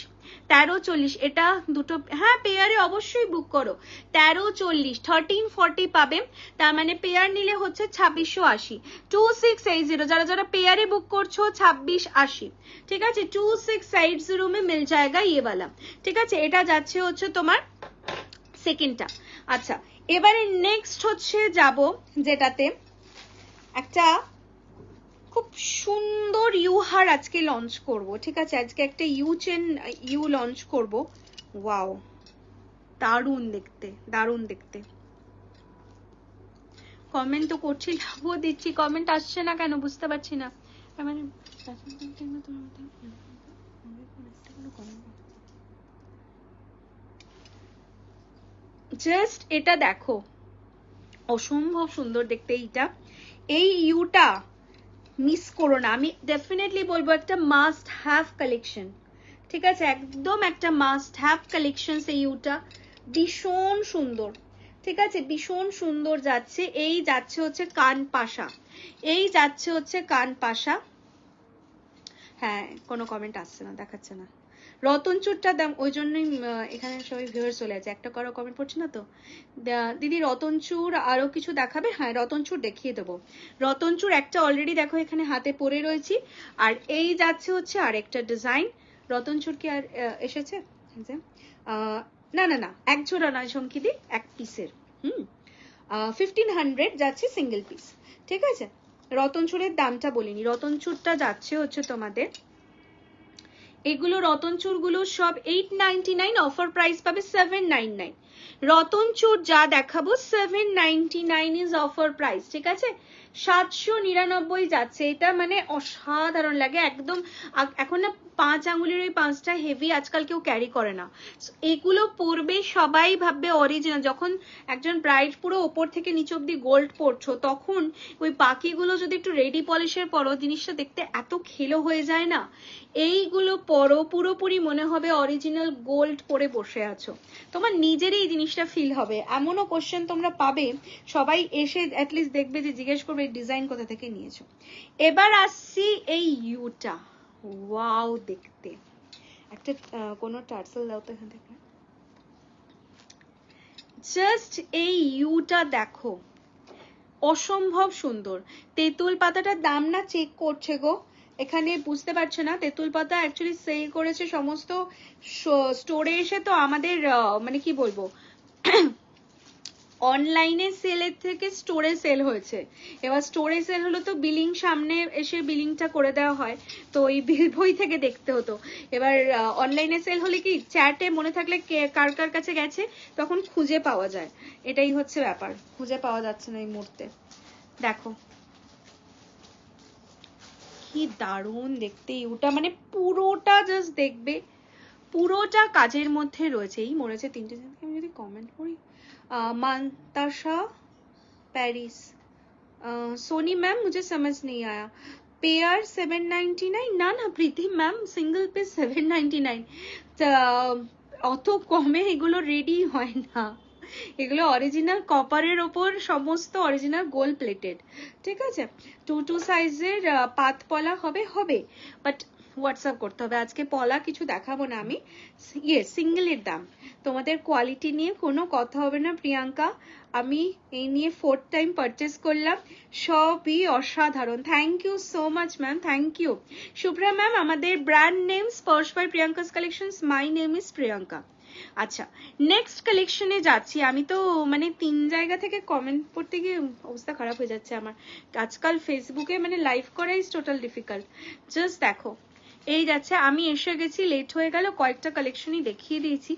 এটা দুটো, হ্যাঁ পেয়ারে অবশ্যই বুক করো। 1340 1340 পাবে, তার মানে পেয়ার নিলে হচ্ছে 2680। 2680 যারা যারা পেয়ারে বুক করছো 2680, ঠিক আছে? 2680 में मिल जाएगा ये वाला, ঠিক আছে? এটা যাচ্ছে হচ্ছে তোমার সেকেন্ডটা। আচ্ছা এবারে নেক্সট হচ্ছে যাব যেটাতে একটা খুব সুন্দর ইউ হার আজকে লঞ্চ করব, ঠিক আছে? আজকে একটা ইউ চেন ইউ লঞ্চ করব। ওয়াও দারুণ দেখতে, দারুণ দেখতে। কমেন্ট তো করছি, লাভও দিচ্ছি, কমেন্ট আসছে না কেন বুঝতে পারছি না। মানে জাস্ট এটা দেখো, অসম্ভব সুন্দর দেখতে এইটা। এই ইউটা মিস করো না, আমি ডেফিনেটলি বলবো একটা মাস্ট হ্যাভ কালেকশন, ঠিক আছে, একদম একটা মাস্ট হ্যাভ কালেকশন। এই ইউটা ভীষণ সুন্দর, ঠিক আছে, ভীষণ সুন্দর যাচ্ছে। এই যাচ্ছে হচ্ছে কান পাশা, এই যাচ্ছে হচ্ছে কান পাশা। হ্যাঁ কোনো কমেন্ট আসছে না, দেখাচ্ছে না। রতনচুরটা দাম, ওই জন্যই এখানে সবাই ভিউয়ার চলে আছে, একটা করো কমেন্ট পড়ছি না তো। দিদি রতনচুর আরো কিছু দেখাবে? হ্যাঁ রতনচুর দেখিয়ে দেবো। রতনচুর একটা অলরেডি দেখো এখানে হাতে পরে রয়েছি, আর এই যাচ্ছে হচ্ছে আরেকটা ডিজাইন। রতনচুর কি আর এসেছে? না না না, এক জোড়া নয় ঝঙ্কিদি, এক পিসের। 1500 যাচ্ছে সিঙ্গেল পিস, ঠিক আছে। রতনচুরের দামটা বলিনি, রতনচুরটা যাচ্ছে হচ্ছে তোমাদের, এগুলো রতনচুর গুলো সব 899, অফার প্রাইস পাবে 799। রতনচুর যা দেখাবো 799 ইজ অফার প্রাইস, ঠিক আছে। 799 যাচ্ছে, এটা মানে অসাধারণ লাগে একদম। এখন না 5 আঙ্গুলের ওই 5টা হেভি আজকাল কেউ ক্যারি করে না, এগুলো পরবে সবাই ভাববে অরিজিনাল। যখন একজন ব্রাইড পুরো ওপর থেকে নিচ অব্দি গোল্ড পরছো, তখন ওই বাকিগুলো যদি একটু রেডি পলিশের পরো, জিনিসটা দেখতে এত খেলো হয়ে যায় না। এইগুলো পরো পুরোপুরি মনে হবে অরিজিনাল গোল্ড পরে বসে আছো, তোমার নিজেরই এই জিনিসটা ফিল হবে। এমনও কোশ্চেন তোমরা পাবে, সবাই এসে অ্যাটলিস্ট দেখবে যে জিজ্ঞেস করবে ডিজাইন কোথা থেকে নিয়েছো। এবার আসছি এই ইউটা, ওয়াও দেখতে, একটা কোনো টার্সেল দাও তো এখান থেকে। জাস্ট এই ইউটা দেখো, অসম্ভব সুন্দর। তেঁতুল পাতাটার দাম না চেক করছে গো, এখানে বুঝতে পারছে না। তেঁতুল পাতা অ্যাকচুয়ালি সেল করেছে সমস্ত স্টোরে এসে, তো আমাদের মানে কি বলবো, অনলাইনে সেলের থেকে স্টোরে সেল হয়েছে। এবার স্টোরে সেল হলো তো বিলিং সামনে এসে বিলিংটা করে দেওয়া হয়, তো ওই বিল বই থেকে দেখতে হতো। এবার অনলাইনে সেল হলে কি চ্যাটে মনে থাকলে কার কার কাছে গেছে তখন খুঁজে পাওয়া যায়, এটাই হচ্ছে ব্যাপার, খুঁজে পাওয়া যাচ্ছে না এই মুহূর্তে। দেখো কি দারুণ দেখতে ইউটা, মানে পুরোটা জাস্ট দেখবে, পুরোটা কাজের মধ্যে রয়েছে। এই মরেছে তিনটে, আমি যদি কমেন্ট করি। मानताशा पेरिस, सोनी मैम मुझे समझ नहीं आया, पेयर 799? ना ना प्रीति मैम, सिंगल पे 799, অত কমে এগুলো রেডি হয় না। এগুলো অরিজিনাল কপারের ওপর সমস্ত অরিজিনাল গোল্ড প্লেটেড, ঠিক আছে। 2 সাইজের পাত পলা হবে, বাট হোয়াটসঅ্যাপ করতে হবে, আজকে পলা কিছু দেখাবো না আমি। ইয়ে সিঙ্গেলের দাম, তোমাদের কোয়ালিটি নিয়ে কোনো কথা হবে না প্রিয়াঙ্কা, আমি এই নিয়ে 4th টাইম পারচেস করলাম, সবই অসাধারণ। Thank you so much ma'am, thank you. Shubhra ma'am, আমাদের brand name Sparsh by Priyanka's collections, my name is Priyanka. আচ্ছা নেক্সট কালেকশনে যাচ্ছি। আমি তো মানে 3 জায়গা থেকে কমেন্ট পড়তে গিয়ে অবস্থা খারাপ হয়ে যাচ্ছে আমার, আজকাল ফেসবুকে মানে লাইভ করা ইজ টোটাল ডিফিকাল্ট। জাস্ট দেখো এই যাচ্ছে, আমি এসে গেছি, লেট হয়ে গেল, কয়েকটা কালেকশনই দেখিয়ে দিয়েছি,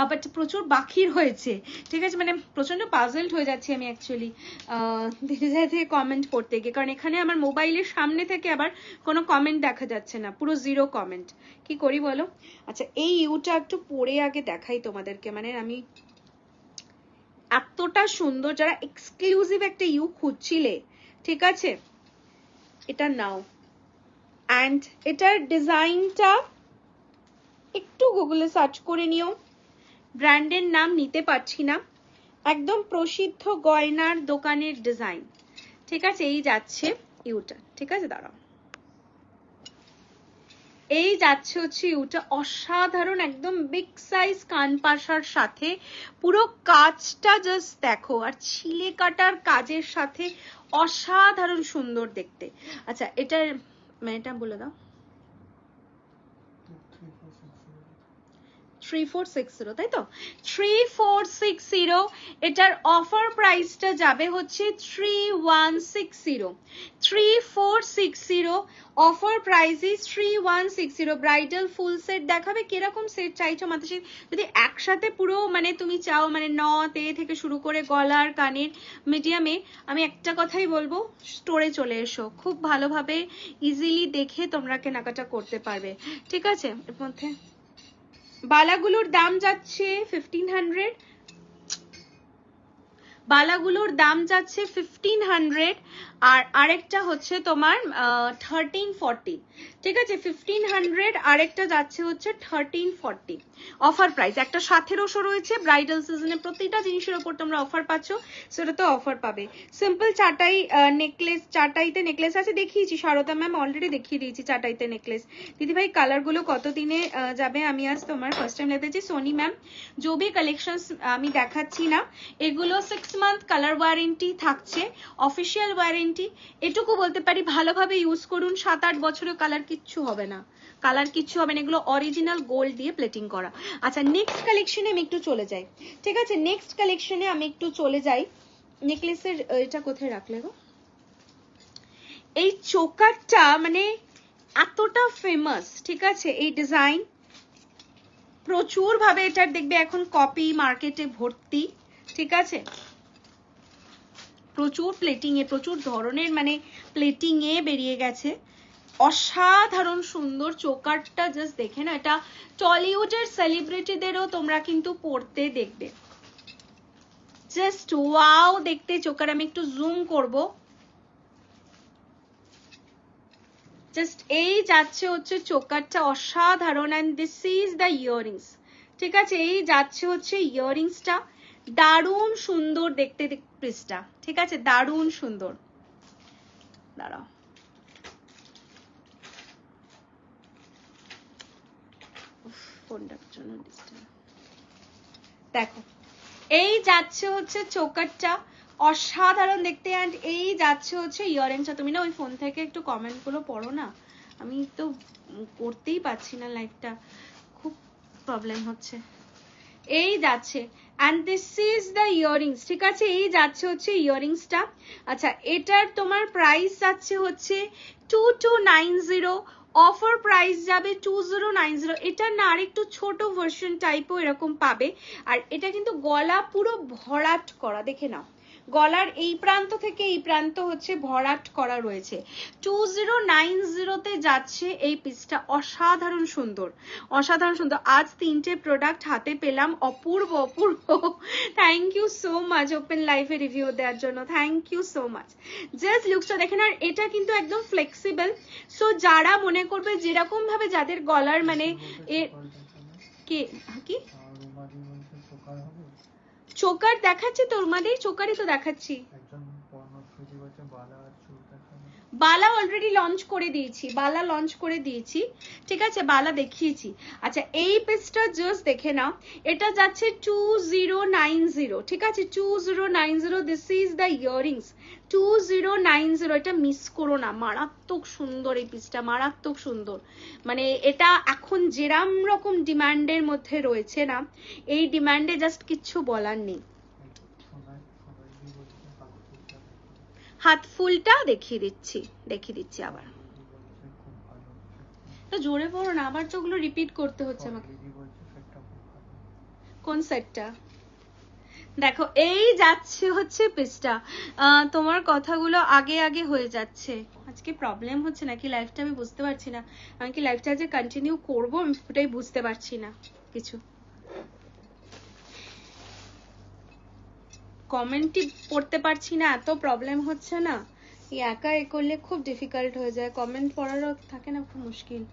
বাট প্রচুর বাকি হয়েছে, ঠিক আছে। মানে প্রচন্ড পাজলড হয়ে যাচ্ছি আমি অ্যাকচুয়ালি ধীরে ধীরে কমেন্ট পড়তে গিয়ে, কারণ এখানে আমার মোবাইলের সামনে থেকে আবার কোনো কমেন্ট দেখা যাচ্ছে না, পুরো জিরো কমেন্ট, কি করি বলো। আচ্ছা এই ইউটা একটু পরে আগে দেখাই তোমাদেরকে, মানে আমি এতটা সুন্দর, যারা এক্সক্লুসিভ একটা ইউ খুঁজছিলে, ঠিক আছে, এটা নাও। অ্যান্ড এটার ডিজাইনটা একটু গুগলে সার্চ করে নিও, ব্র্যান্ডের নাম নিতে পারছি না, একদম প্রসিদ্ধ গয়নার দোকানের ডিজাইন, ঠিক আছে। এই যাচ্ছে ইউটা, ঠিক আছে, দাঁড়াও, এই যাচ্ছে হচ্ছে ইউটা, অসাধারণ একদম বিগ সাইজ কানপাশার সাথে, পুরো কাজটা জাস্ট দেখো, আর ছিলে কাটার কাজের সাথে অসাধারণ সুন্দর দেখতে। আচ্ছা এটার এটা বলে দাও, 3460, তাই তো, 3460। এটার অফার প্রাইসটা যাবে হচ্ছে 3160, 3460 offer price is 3160। Bridal full set দেখাবে, কিরকম সেট চাইছো মাতাশ্রী? যদি একসাথে পুরো মানে তুমি চাও, মানে নথ থেকে শুরু করে গলার কানের মিডিয়ামে, আমি একটা কথাই বলবো, স্টোরে চলে এসো, খুব ভালোভাবে ইজিলি দেখে তোমরা কেনাকাটা করতে পারবে, ঠিক আছে। এর মধ্যে বালাগুলোর দাম যাচ্ছে 1500, বালাগুলোর দাম যাচ্ছে 1500 আর আরেকটা হচ্ছে তোমার 1340, ঠিক আছে? 1500 আরেকটা যাচ্ছে হচ্ছে 1340 অফার প্রাইস। একটা 1700 রয়েছে, ব্রাইডাল সিজনে প্রতিটা জিনিসের উপর তোমরা অফার পাচ্ছ, সেটা তো অফার পাবে। সিম্পল চাটাই নেকলেস, চাটাইতে নেকলেস আছে, দেখিয়েছি সারদা ম্যাম অলরেডি দেখিয়ে দিয়েছি চাটাইতে নেকলেস। দিদিভাই কালারগুলো কত দিনে যাবে? আমি আজ তোমার ফার্স্ট টাইম দেখতেছি। সোনি ম্যাম জবি কালেকশনস আমি দেখাচ্ছি না, এগুলো 6 মান্থ কালার ওয়ারেন্টি থাকছে, অফিসিয়াল ওয়ারেন্টি। এটুকু বলতে পারি ভালোভাবে ইউজ করুন, 7-8 বছরের কালার কিচ্ছু হবে না, কালার কিচ্ছু হবে না, এগুলো অরিজিনাল গোল্ড দিয়ে প্লেটিং করা। আচ্ছা নেক্সট কালেকশনে আমি একটু চলে যাই, ঠিক আছে? নেক্সট কালেকশনে আমি একটু চলে যাই। নেকলেসের এটা কোথায় রাখলে গো? এই চোকারটা মানে এতটা ফেমাস, ঠিক আছে? এই ডিজাইন প্রচুর ভাবে এটার দেখবে এখন কপি মার্কেটে ভর্তি, ঠিক আছে? প্রচুর প্লেটিং এ, প্রচুর ধরনের মানে প্লেটিং এ বেরিয়ে গেছে। অসাধারণ সুন্দর চোকারটা, জাস্ট দেখে না, এটা টলিউডের সেলিব্রিটিদেরও তোমরা কিন্তু পড়তে দেখবে, জাস্ট ওয়াও দেখতে চোকার। আমি একটু জুম করব, জাস্ট এই যাচ্ছে হচ্ছে চোকারটা অসাধারণ। And this is the earrings, ঠিক আছে? এই যাচ্ছে হচ্ছে ইয়াররিংসটা, দারুণ সুন্দর দেখতে পিসটা, ঠিক আছে? দারুণ সুন্দর। দাঁড়াও, ফোনটার জন্য ডিস্টার্ব। দেখো এই যাচ্ছে হচ্ছে চোকারটা, অসাধারণ দেখতে। অ্যান্ড এই যাচ্ছে হচ্ছে ইয়াররিংসটা। তুমি না ওই ফোন থেকে একটু কমেন্ট গুলো পড়ো না, আমি তো করতেই পারছি না, লাইভটা খুব প্রবলেম হচ্ছে। এই যাচ্ছে, and this is the earrings, ঠিক আছে? এই যাচ্ছে হচ্ছে ইয়াররিংসটা। আচ্ছা এটার তোমার প্রাইস যাচ্ছে হচ্ছে 2290, অফার প্রাইস যাবে 2090। এটা না আরেকটু ছোট ভার্সন টাইপও এরকম পাবে। আর এটা কিন্তু গলা পুরো ভরাট করা, দেখে নাও, গলার এই প্রান্ত থেকে এই প্রান্ত হচ্ছে ভরাট করা রয়েছে। 2090 যাচ্ছে এই পিসটা, অসাধারণ সুন্দর, অসাধারণ সুন্দর। আজ 3টে প্রোডাক্ট হাতে পেলাম, অপূর্ব অপূর্ব। Thank you so much open লাইফে রিভিউ দেওয়ার জন্য, thank you so much. Just লুকসটা দেখেন। আর এটা কিন্তু একদম ফ্লেক্সিবল, সো যারা মনে করবে যেরকম ভাবে যাদের গলার মানে কি চোকার দেখাচ্ছি, তোর মাদের চোকারই তো দেখাচ্ছি। বালা অলরেডি লঞ্চ করে দিয়েছি, বালা লঞ্চ করে দিয়েছি, ঠিক আছে? বালা দেখিয়েছি। আচ্ছা এই পিসটা জাস্ট দেখে নাও, এটা যাচ্ছে 2090, ঠিক আছে? 2090, দিস ইজ দ্য ইয়াররিংস, 2090। এটা মিস করো না, মারাত্মক সুন্দর এই পিসটা, মারাত্মক সুন্দর। মানে এটা এখন যেরাম রকম ডিমান্ডের মধ্যে রয়েছে না, এই ডিমান্ডে জাস্ট কিচ্ছু বলার নেই। হাত ফুলটা দেখিয়ে দিচ্ছি আবার, তো জোরে পড়ো না, আবার তো ওগুলো রিপিট করতে হচ্ছে আমাকে। কোন সেটটা? দেখো এই যাচ্ছে হচ্ছে পিসটা। তোমার কথাগুলো আগে আগে হয়ে যাচ্ছে, আজকে প্রবলেম হচ্ছে নাকি লাইভটা আমি বুঝতে পারছি না। আমি কি লাইভটা যে কন্টিনিউ করবো আমি ওটাই বুঝতে পারছি না, কিছু কমেন্টই পড়তে পারছি না, এত প্রবলেম হচ্ছে না। এই একা এ করলে খুব ডিফিকাল্ট হয়ে যায়, কমেন্ট পড়ারও থাকে না, খুব মুশকিল।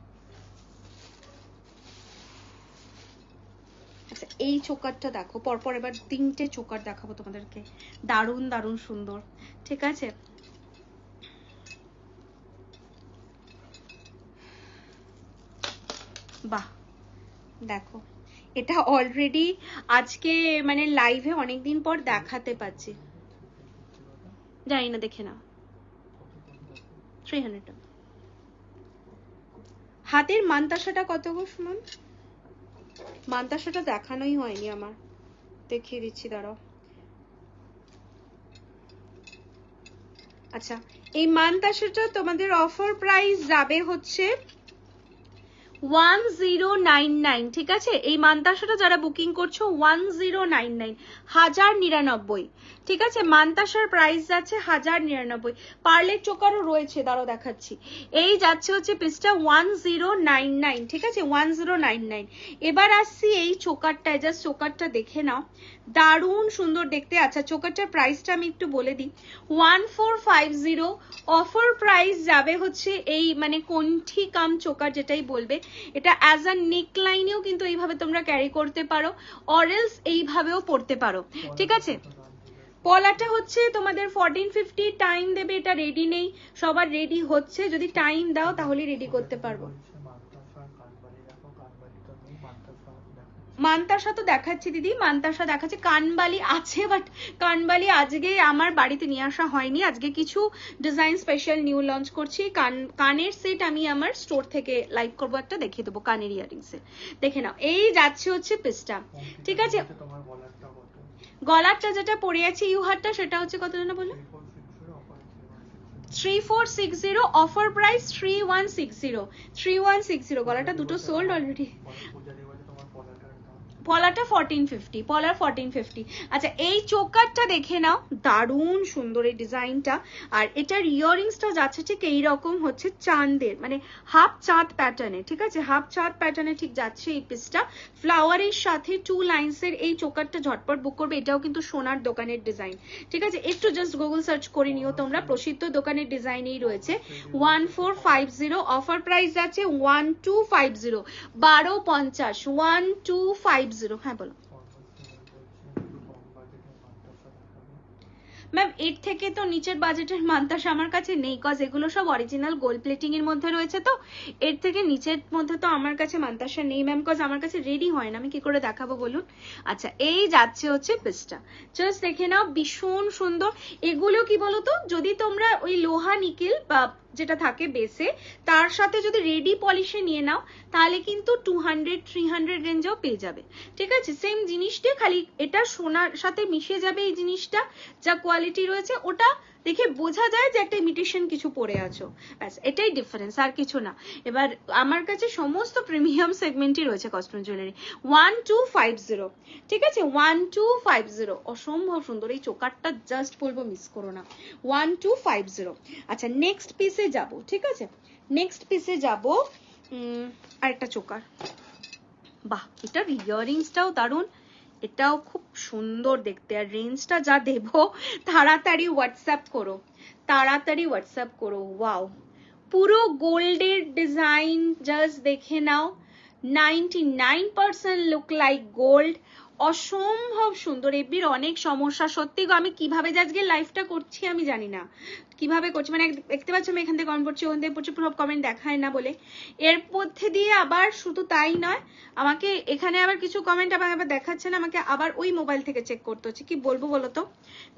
আচ্ছা এই চোকারটা দেখো, পরপর এবার 3টে চোকার দেখাবো তোমাদেরকে, দারুণ দারুণ সুন্দর, ঠিক আছে? বাহ দেখো, এটা অলরেডি আজকে মানে লাইভে অনেকদিন পর দেখাতে পাচ্ছি, জানি না, দেখে না। 300 টাকা। হাতের মানতাসাটা কত গো সুমন? মানতাসাটা দেখানোই হয়নি আমার, দেখিয়ে দিচ্ছি দাঁড়াও। আচ্ছা এই মানতাসাটা তোমাদের অফার প্রাইস যাবে হচ্ছে 1099, ঠিক আছে? এই মানতাসাটা যারা বুকিং করছো 1099, 1099, ঠিক আছে, মান্তাসার প্রাইস যাচ্ছে 1099। পার্লের চোকারও রয়েছে, দাঁড়াও দেখাচ্ছি। এই যাচ্ছে হচ্ছে পিসটা 1099, ঠিক আছে 1099। এবার আসছি এই চোকারটায়, জাস্ট চোকারটা দেখে নাও, দারুণ সুন্দর দেখতে। আচ্ছা চোকারটার প্রাইসটা আমি একটু বলে দিই, 1450। অফার প্রাইস যাবে হচ্ছে এই মানে কণ্ঠি কাম চোকার যেটাই বলবে, এটা অ্যাজ আ নেক লাইনেও কিন্তু এইভাবে তোমরা ক্যারি করতে পারো, অরেলস এইভাবেও পড়তে পারো, ঠিক আছে। পলাটা হচ্ছে তোমাদের 1450, টাইম দেবে, এটা রেডি নেই, সবার রেডি হচ্ছে, যদি টাইম দাও তাহলে রেডি করতে পারবো। মান্তাসা তো দেখাচ্ছি দিদি, মান্তাসা দেখাচ্ছে, কানবালি আছে, বাট কানবালি আজকে আমার বাড়িতে নিয়ে আসা হয়নি, আজকে কিছু ডিজাইন স্পেশাল নিউ লঞ্চ করছি। কানের সেট আমি আমার স্টোর থেকে লাইভ করবো, একটা দেখিয়ে দেবো কানের ইয়ারিংস এর, দেখে নাও। এই যাচ্ছে হচ্ছে পিসটা, ঠিক আছে। গলারটা যেটা পরে আছে ইউহারটা, সেটা হচ্ছে কত জানা বলো, 3460, অফার প্রাইস 3160, 3160। গলাটা দুটো সোল্ড অলরেডি। পলাটা 1450, পলার 1450। আচ্ছা এই চোকারটা দেখে নাও, দারুণ সুন্দর এই ডিজাইনটা। আর এটার ইয়ারিংসটা যাচ্ছে ঠিক এইরকম হচ্ছে চাঁদের মানে হাফ চাঁদ প্যাটার্নে, ঠিক আছে, হাফ চাঁদ প্যাটার্নে ঠিক যাচ্ছে এই পিসটা। ফ্লাওয়ারের সাথে 2 লাইন্সের এই চোকারটা ঝটপট বুক করবে, এটাও কিন্তু সোনার দোকানের ডিজাইন, ঠিক আছে। একটু জাস্ট গুগল সার্চ করে নিও তোমরা, প্রসিদ্ধ দোকানের ডিজাইনেই রয়েছে। 1450, অফার প্রাইস যাচ্ছে 1250, 1250, 1250। হ্যাঁ বলো ম্যাম, এর থেকে তো নিচের বাজেটের মান্তাসা আমার কাছে নেই, কজ এগুলো সব অরিজিনাল গোল্ড প্লেটিং এর মধ্যে রয়েছে, তো এর থেকে নিচের মধ্যে তো আমার কাছে মান্তাসা নেই ম্যাম, কজ আমার কাছে রেডি হয় না, আমি কি করে দেখাবো বলুন। আচ্ছা এই যাচ্ছে হচ্ছে পিসটা, জাস্ট দেখে নাও, ভীষণ সুন্দর। এগুলো কি বলতো, যদি তোমরা ওই লোহা নিকেল বা যেটা থাকে বেসে, তার সাথে যদি রেডি পলিশে নিয়ে নাও, তাহলে কিন্তু 200-300 রেঞ্জেও পেয়ে যাবে, ঠিক আছে। সেম জিনিসটা, খালি এটা সোনার সাথে মিশে যাবে, এই জিনিসটা যা কোয়ালিটি রয়েছে ওটা দেখে বোঝা যায় যে একটা ইমিটেশন কিছু পরে আছো, ব্যাস এটাই ডিফারেন্স, আর কিছু না। এবার আমার কাছে সমস্ত প্রিমিয়াম সেগমেন্টই রয়েছে কস্টিউম জুয়েলারি। 1250, ঠিক আছে 1250, অসম্ভব সুন্দর এই চোকারটা, জাস্ট বলবো মিস করো না, 1250। আচ্ছা নেক্সট পিসে যাব, ঠিক আছে, নেক্সট পিসে যাব। আরেকটা চোকার, বাহ এটার ইয়ারিংসটাও দারুণ, এটাও খুব সুন্দর দেখতে। আর রেঞ্জটা যা দেব, তাড়াতাড়ি হোয়াটসঅ্যাপ করো, তাড়াতাড়ি হোয়াটসঅ্যাপ করো। ওয়াও, পুরো গোল্ডের ডিজাইন, জাস্ট দেখে নাও, 99% লুক লাইক গোল্ড, অসম্ভব সুন্দর। এবির অনেক সমস্যা সত্যি গো, আমি কিভাবে যে আজকে লাইভটা করছি আমি জানি না কিভাবে করছি, মানে দেখতে পাচ্ছ আমি এখান থেকে কমেন্ট পড়ছি, ওখান থেকে পড়ছি, পুরো কমেন্ট দেখায় না বলে। এর মধ্যে দিয়ে আবার শুধু তাই নয়, আমাকে এখানে আবার কিছু কমেন্ট আবার দেখাচ্ছে না, আমাকে আবার ওই মোবাইল থেকে চেক করতে হচ্ছে, কি বলবো বলো তো।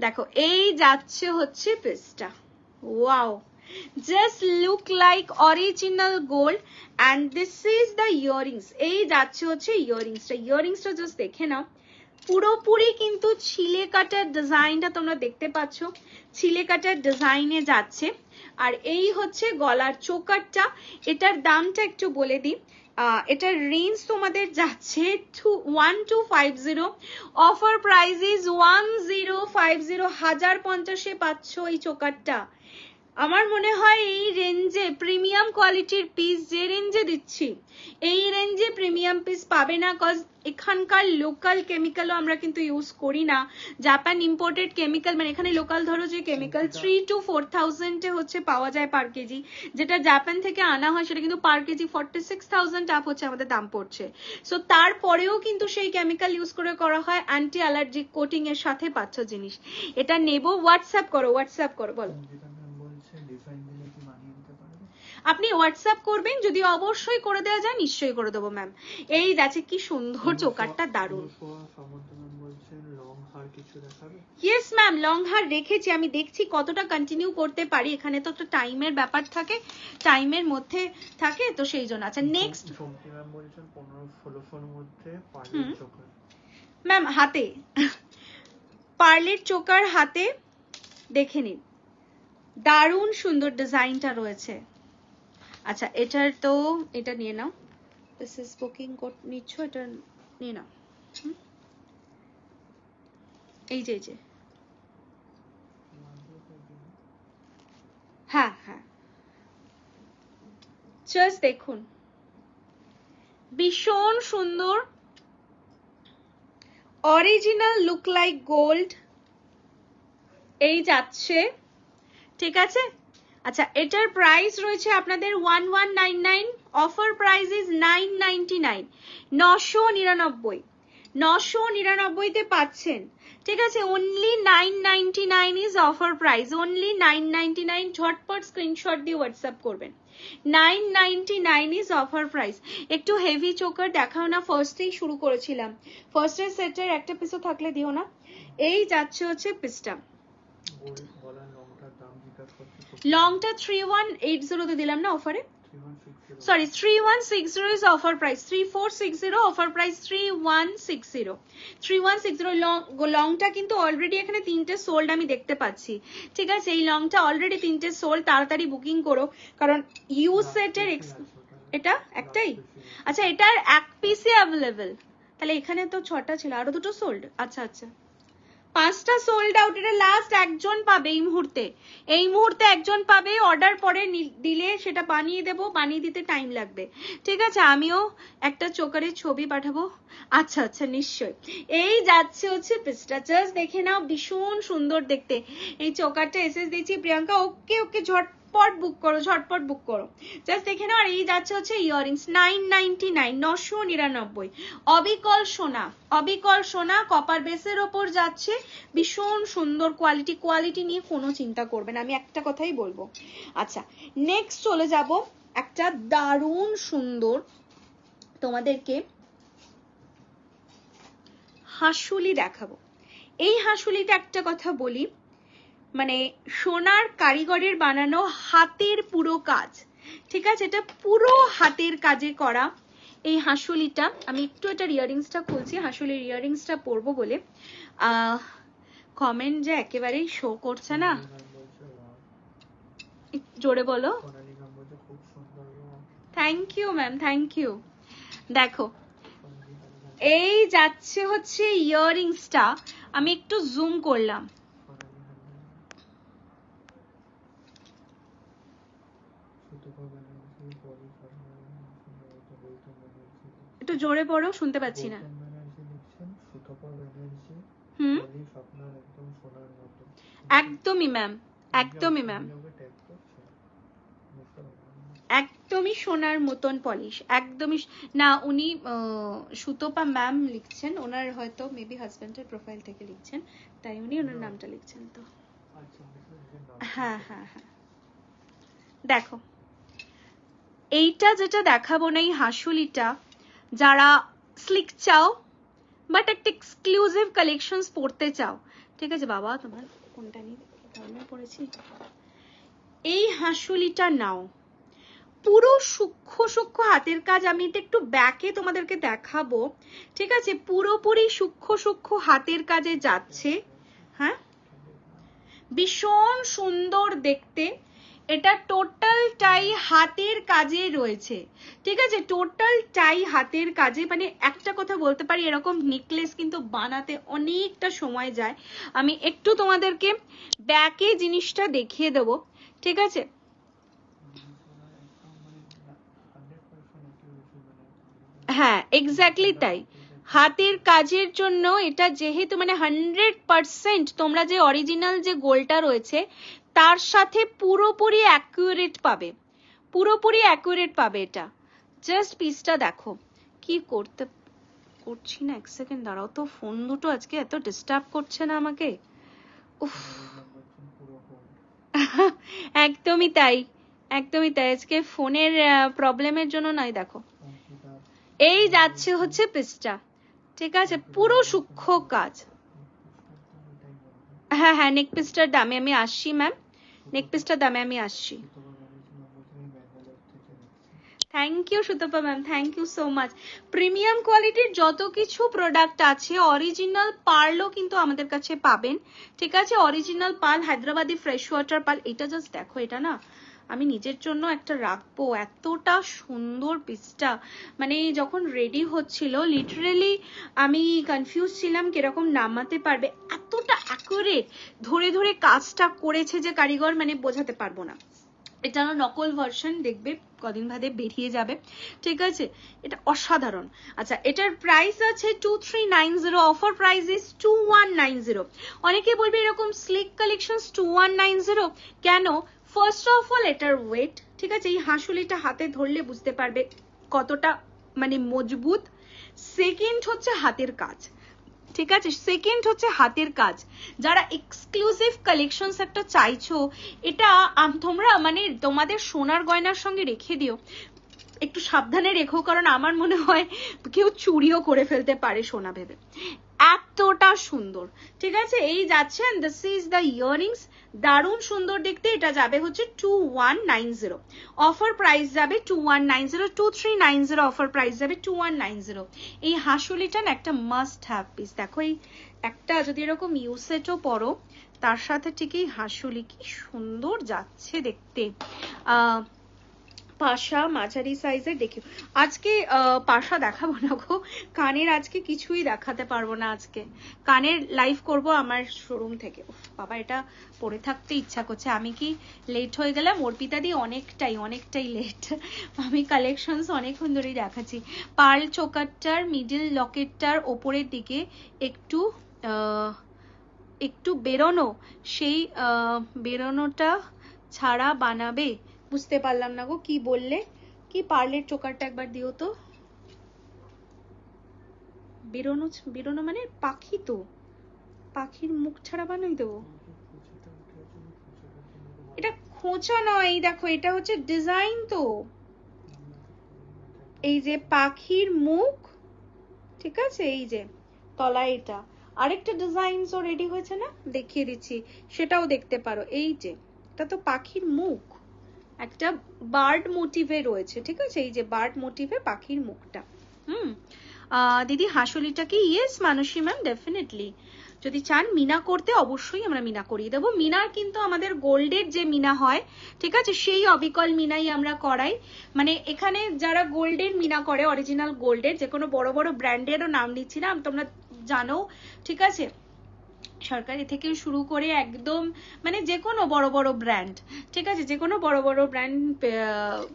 দেখো এই যাচ্ছে হচ্ছে পিসটা, wow, just look like original gold and this is the earrings। এই যাচ্ছে হচ্ছে ইয়ারিংসটা, ইয়ারিংসটা জাস্ট দেখে নাও, পুরোপুরি কিন্তু ছিলে কাটার ডিজাইনটা তোমরা দেখতে পাচ্ছ, ছিলে কাটার ডিজাইনে যাচ্ছে। আর এই হচ্ছে গলার চোকারটা, এটার দামটা একটু বলে দিই, এটার রেঞ্জ তোমাদের যাচ্ছে 1250, অফার প্রাইস ইজ 1050, 1050-এ পাচ্ছ এই চোকারটা। আমার মনে হয় এই রেঞ্জে প্রিমিয়াম কোয়ালিটির পিস যে রেঞ্জে দিচ্ছি, এই রেঞ্জে প্রিমিয়াম পিস পাবে না, কজ এখানকার লোকাল কেমিক্যালও আমরা কিন্তু ইউজ করি না, জাপান ইম্পোর্টেড কেমিক্যাল, মানে এখানে লোকাল ধরো যে কেমিক্যাল 3 to 4000 হচ্ছে পাওয়া যায় পার কেজি, যেটা জাপান থেকে আনা হয় সেটা কিন্তু পার কেজি 46,000 আপ হচ্ছে আমাদের দাম পড়ছে। সো তারপরেও কিন্তু সেই কেমিক্যাল ইউজ করে করা হয়, অ্যান্টি অ্যালার্জিক কোটিং এর সাথে পাচ্ছ জিনিস। এটা নেবো, হোয়াটসঅ্যাপ করো, হোয়াটসঅ্যাপ করো, বলো আপনি হোয়াটসঅ্যাপ করবেন, যদি অবশ্যই করে দেওয়া যায় নিশ্চয়ই করে দেবো ম্যাম। এই যাচ্ছে কি সুন্দর চোকারটা, দারুণ। ইয়েস ম্যাম, লং হার রেখেছি, আমি দেখছি কতটা কন্টিনিউ করতে পারি, এখানে তো একটা টাইমের ব্যাপার থাকে, টাইমের মধ্যে থাকে, তো সেই জন্য। আচ্ছা নেক্সট ম্যাম, হাতে পার্লের চোকার, হাতে দেখে নিন, দারুণ সুন্দর ডিজাইনটা রয়েছে। আচ্ছা এটার তো এটা নিয়ে নাও, দিস ইজ বুকিং কোড নিচ্ছ, এটা নিয়ে নাও। এই যে হ্যাঁ হ্যাঁ, জাস্ট দেখুন ভীষণ সুন্দর, অরিজিনাল লুক লাইক গোল্ড এই যাচ্ছে, ঠিক আছে। আচ্ছা, এটার প্রাইস রয়েছে আপনাদের 1199, অফার প্রাইস ইজ 999, 999, 999 তে পাচ্ছেন, ঠিক আছে। Only 999 is offer price, only 999। ঝটপট স্ক্রিনশট দিয়ে হোয়াটসঅ্যাপ করবেন। 999 ইজ অফার প্রাইস। একটু হেভি চোকার দেখাও না, ফার্স্টেই শুরু করেছিলাম, ফার্স্টের সেটের একটা পিসও থাকলে দিও না। এই যাচ্ছে হচ্ছে পিসটা, লংটা 3180 তে দিলাম না অফারে, sorry 3160 is offer price, 3460 offer price, 3160, 3160। লংটা কিন্তু অলরেডি এখানে 3টে সোল্ড আমি দেখতে পাচ্ছি, ঠিক আছে। এই লংটা অলরেডি 3টে সোল্ড, তাড়াতাড়ি বুকিং করো, কারণ ইউ সেটের এটা একটাই। আচ্ছা, এটার এক পিসে অ্যাভেলেবেল, তাহলে এখানে তো 6টা ছিল, আরো 2টো সোল্ড। আচ্ছা আচ্ছা, 5টা সোল্ড আউট। এটা লাস্ট একজন পাবে এই মুহূর্তে, এই মুহূর্তে একজন পাবে। অর্ডার পরে দিলে সেটা বানিয়ে দেবো, বানিয়ে দিতে টাইম লাগবে, ঠিক আছে। আমিও একটা চোকারের ছবি পাঠাবো। আচ্ছা আচ্ছা, নিশ্চয়ই। এই যাচ্ছে হচ্ছে পিসটা, জাস্ট দেখে নাও, ভীষণ সুন্দর দেখতে। এই চোকারটা এসএস দিয়েছি প্রিয়াঙ্কা, ওকে ওকে, ঝটপট বুক করো, ঝটপট বুক করো, জাস্ট দেখে নাও। আর এই যাচ্ছে হচ্ছে ইয়াররিংস, 999, 999। অবিকল সোনা, অবিকল সোনা, কপার বেসের ওপর যাচ্ছে, ভীষণ সুন্দর কোয়ালিটি, কোয়ালিটি নিয়ে কোনো চিন্তা করবেন, আমি একটা কথাই বলবো। আচ্ছা, নেক্সট চলে যাব একটা দারুণ সুন্দর তোমাদেরকে হাসুলি দেখাবো। এই হাসুলিটা একটা কথা বলি, মানে সোনার কারিগরের বানানো, হাতের পুরো কাজ, ঠিক আছে। এটা পুরো হাতের কাজে করা এই হাসুলিটা। আমি একটু এটার ইয়ারিংসটা খুলছি, হাসুলির ইয়ারিংসটা পরবো বলে। কমেন্ট যে একেবারেই শো করছে না, জোরে বলো। Thank you ma'am, thank you. দেখো, এই যাচ্ছে হচ্ছে ইয়ারিংসটা, আমি একটু জুম করলাম, একটু জোরে পড়ো, শুনতে পাচ্ছি না। একদমই ম্যাম, একদমই ম্যাম, একদমই সোনার মতন পলিশ, একদমই না। উনি সুতপা ম্যাম লিখছেন, ওনার হয়তো মেবি হাজবেন্ডের প্রোফাইল থেকে লিখছেন, তাই উনি ওনার নামটা লিখছেন। তো হ্যাঁ হ্যাঁ হ্যাঁ, দেখো এইটা যেটা দেখাবো না, এই হাসুলিটা, যারা স্লিক চাও বাট একটা এক্সক্লুসিভ কালেকশনস পড়তে চাও, ঠিক আছে। বাবা তোমার কোনটা নিয়ে পড়েছি, এই হাসুলিটা নাও। পুরো সূক্ষ্ম সূক্ষ্ম হাতের কাজ, আমি এটা একটু ব্যাকে তোমাদেরকে দেখাবো, ঠিক আছে। পুরোপুরি সূক্ষ্ম সূক্ষ্ম হাতের কাজে যাচ্ছে, হ্যাঁ, ভীষণ সুন্দর দেখতে। এটা টোটালটাই হাতের কাজে রয়েছে, ঠিক আছে, টোটালটাই হাতের কাজে। মানে একটা কথা বলতে পারি, এরকম নেকলেস কিন্তু বানাতে অনেকটা সময় যায়। আমি একটু তোমাদেরকে ব্যাকে জিনিসটা দেখিয়ে দেবো, ঠিক আছে। হ্যাঁ এক্স্যাক্টলি তাই, হাতের কাজের জন্য এটা যেহেতু মানে 100% তোমরা যে অরিজিনাল যে গোলটা রয়েছে তার সাথে পুরোপুরি অ্যাকুরেট পাবে, পুরোপুরি অ্যাকুরেট পাবে। এটা জাস্ট পিসটা দেখো, কি করছি না, এক সেকেন্ড দাঁড়াও তো, ফোন দুটো আজকে এত ডিস্টার্ব করছে না আমাকে, উফ। একদমই তাই, একদমই তাই, আজকে ফোনের প্রবলেমের জন্য নাই। দেখো এই যাচ্ছে হচ্ছে পিসটা, ঠিক আছে, পুরো সূক্ষ্ম কাজ। হ্যাঁ হ্যাঁ, নেক পিসটার দামে আমি আসছি ম্যাম, নেক পিসটার দামে আমি আসছি। Thank you Sutapa ma'am, thank you so much. Premium কোয়ালিটির যত কিছু প্রোডাক্ট আছে, অরিজিনাল পার্লও কিন্তু আমাদের কাছে পাবেন, ঠিক আছে। Original pearl, Hyderabadi fresh water pearl. এটা জাস্ট দেখো, এটা না আমি নিজের জন্য একটা রাখবো। এতটা সুন্দর পিসটা, মানে যখন রেডি হচ্ছিল লিটারেলি আমি কনফিউজ ছিলাম কিরকম নামাতে পারবে, এতটা অ্যাকুরেট ধরে ধরে কাজটা করেছে যে কারিগর, মানে বোঝাতে পারবো না। এটা নকল ভার্সন, দেখবে কদিন বাদে বেরিয়ে যাবে, ঠিক আছে? এটা অসাধারণ। আচ্ছা, এটার প্রাইস আছে 2390, অফার প্রাইস ইজ 2190। অনেকে বলবে এরকম স্লিক কালেকশনস 2190 কেন? ফার্স্ট অফ অল এটার ওয়েট, ঠিক আছে? এই হাঁসুলিটা হাতে ধরলে বুঝতে পারবে কতটা মানে মজবুত। সেকেন্ড হচ্ছে হাতের কাজ, ঠিক আছে? সেকেন্ড হচ্ছে হাতের কাজ। যারা এক্সক্লুসিভ কালেকশনস একটা চাইছো, এটা তোমরা মানে তোমাদের সোনার গয়নার সঙ্গে রেখে দিও, একটু সাবধানে রেখো, কারণ আমার মনে হয় কেউ চুরিও করে ফেলতে পারে সোনা ভেবে, এতটা সুন্দর, ঠিক আছে? এই যাচ্ছে, and this is the earrings, দারুণ সুন্দর দেখতে। এটা যাবে হচ্ছে 2190, অফার প্রাইস যাবে 2190, 2390 অফার প্রাইস যাবে 2190। এই হাঁসুলিটা না একটা মাস্ট হ্যাভ পিস। দেখো এই একটা যদি এরকম ইউসেটও পরো তার সাথে ঠিক এই হাঁসুলি, কি সুন্দর যাচ্ছে দেখতে। পাশা মাঝারি সাইজের দেখি। আজকে পাশা দেখাবো না গো, কানের আজকে কিছুই দেখাতে পারবো না। আজকে কানের লাইভ করব আমার শোরুম থেকে। বাবা, এটা পরে থাকতে ইচ্ছা করছে। আমি কি লেট হয়ে গেলাম? অর্পিতা দি অনেকটাই লেট। আমি কালেকশনস অনেকক্ষণ ধরেই দেখাচ্ছি। পার্ল চোকারটার মিডল লকেটটার ওপরের দিকে একটু একটু বেরোনো, সেই বেরোনোটা ছাড়া বানাবে। বুঝতে পারলাম না গো, কি বললে? কি পার্লের চোকারটা একবার দিও তো। বেরোনো বেরোনো মানে পাখি, তো পাখির মুখ ছাড়া বানাই দেবো? এটা খোঁচা নয়, দেখো এটা হচ্ছে ডিজাইন। তো এই যে পাখির মুখ, ঠিক আছে? এই যে তলায় এটা আরেকটা ডিজাইনসও রেডি হয়েছে না, দেখিয়ে দিচ্ছি, সেটাও দেখতে পারো। এই যে এটা তো পাখির মুখ, একটা বার্ড মোটিভে রয়েছে, ঠিক আছে? এই যে বার্ড মোটিভে পাখির মুখটা। দিদি হাঁসুলিটা কি? ইয়েস মানসী ম্যাম, ডেফিনেটলি। যদি চান মিনা করতে, অবশ্যই আমরা মিনা করিয়ে দেবো। মিনার কিন্তু আমাদের গোল্ডের যে মিনা হয়, ঠিক আছে, সেই অবিকল মিনাই আমরা করাই। মানে এখানে যারা গোল্ডের মিনা করে, অরিজিনাল গোল্ডের, যে কোনো বড় বড় ব্র্যান্ডেরও নাম নিচ্ছি না, তোমরা জানো, ঠিক আছে? সরকারি থেকে শুরু করে একদম মানে যে কোনো বড় বড় ব্র্যান্ড, ঠিক আছে? যে কোনো বড় বড় ব্র্যান্ড,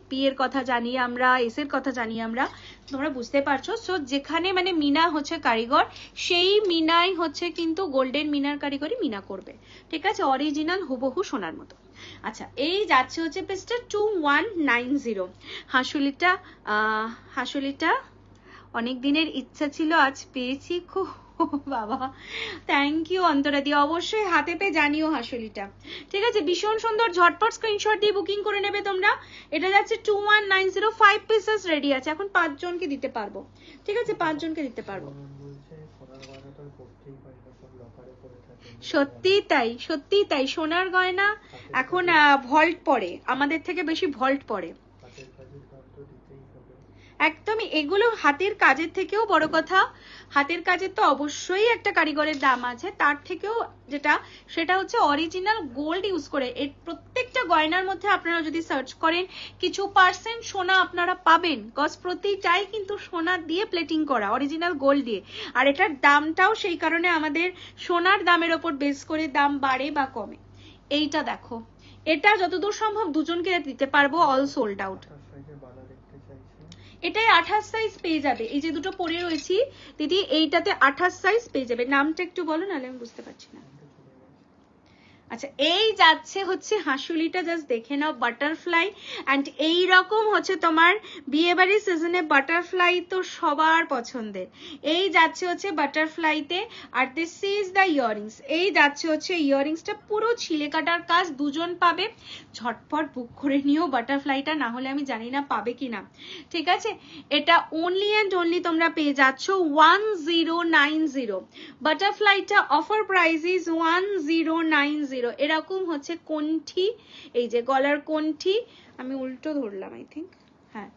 পিয়ের কথা জানি আমরা, এসের কথা জানি আমরা, তোমরা বুঝতে পারছো। সো যেখানে মানে মিনা হচ্ছে কারিগর, সেই মিনাই হচ্ছে কিন্তু গোল্ডেন মিনার কারিগরি মিনা করবে, ঠিক আছে? অরিজিনাল হুবহু সোনার মতো। আচ্ছা, এই যাচ্ছে হচ্ছে পেজটা 2190। হাঁসুলিটা অনেক দিনের ইচ্ছা ছিল, আজ পেয়েছি। খুব বাবা, থ্যাংক ইউ অন্তরা দি। অবশ্যই হাতে পেয়ে জানিও হাঁসুলিটা, ঠিক আছে? ভীষণ সুন্দর, ঝটপট স্ক্রিনশট দিয়ে বুকিং করে নেবে তোমরা। এটা যাচ্ছে 2190, 5 পিসেস রেডি আছে। এখন 5 জনকে দিতে পারবো, ঠিক আছে? 5 জনকে দিতে পারবো। সত্যি তাই সোনার গয়না এখন ভল্ট পড়ে, আমাদের থেকে বেশি ভল্ট পড়ে। একদমই, এগুলো হাতের কাজের থেকেও বড় কথা, হাতের কাজের তো অবশ্যই একটা কারিগরের দাম আছে, তার থেকেও যেটা, সেটা হচ্ছে অরিজিনাল গোল্ড ইউজ করে। এর প্রত্যেকটা গয়নার মধ্যে আপনারা যদি সার্চ করেন কিছু পার্সেন্ট সোনা আপনারা পাবেন, গজ প্রতিটাই কিন্তু সোনা দিয়ে প্লেটিং করা, অরিজিনাল গোল্ড দিয়ে। আর এটার দামটাও সেই কারণে আমাদের সোনার দামের ওপর বেস করে দাম বাড়ে বা কমে। এইটা দেখো, এটা যতদূর সম্ভব দুজনকে দিতে পারবো, অল সোল্ড আউট। এটাই 28 সাইজ পেয়ে যাবে। এই যে দুটো পরে রয়েছি দিদি, এইটাতে 28 সাইজ পেয়ে যাবে। নামটা একটু বলো, নাহলে আমি বুঝতে পারছি না। আচ্ছা, এই যাচ্ছে হচ্ছে হাঁসুলিটা, জাস্ট দেখে নাও, বাটারফ্লাই। অ্যান্ড এই রকম হচ্ছে তোমার বিয়ে বাড়ির সিজনে বাটারফ্লাই তো সবার পছন্দের। এই যাচ্ছে হচ্ছে বাটারফ্লাইতে, আর দিস ইজ দ্য ইয়াররিংস। এই যাচ্ছে হচ্ছে ইয়াররিংসটা, পুরো ছিলে কাটার কাজ, দুজন পাবে। ঝটপট বুক করে নিও বাটারফ্লাইটা, না হলে আমি জানি না পাবে কিনা, ঠিক আছে? এটা অনলি অ্যান্ড অনলি তোমরা পেয়ে যাচ্ছ 1090। বাটারফ্লাইটা অফার প্রাইস ইজ 1090। এরকম হচ্ছে কোণ্ঠি, এই যে গলার কোণ্ঠি, আমি উল্টো ধরলাম আই থিঙ্ক, হ্যাঁ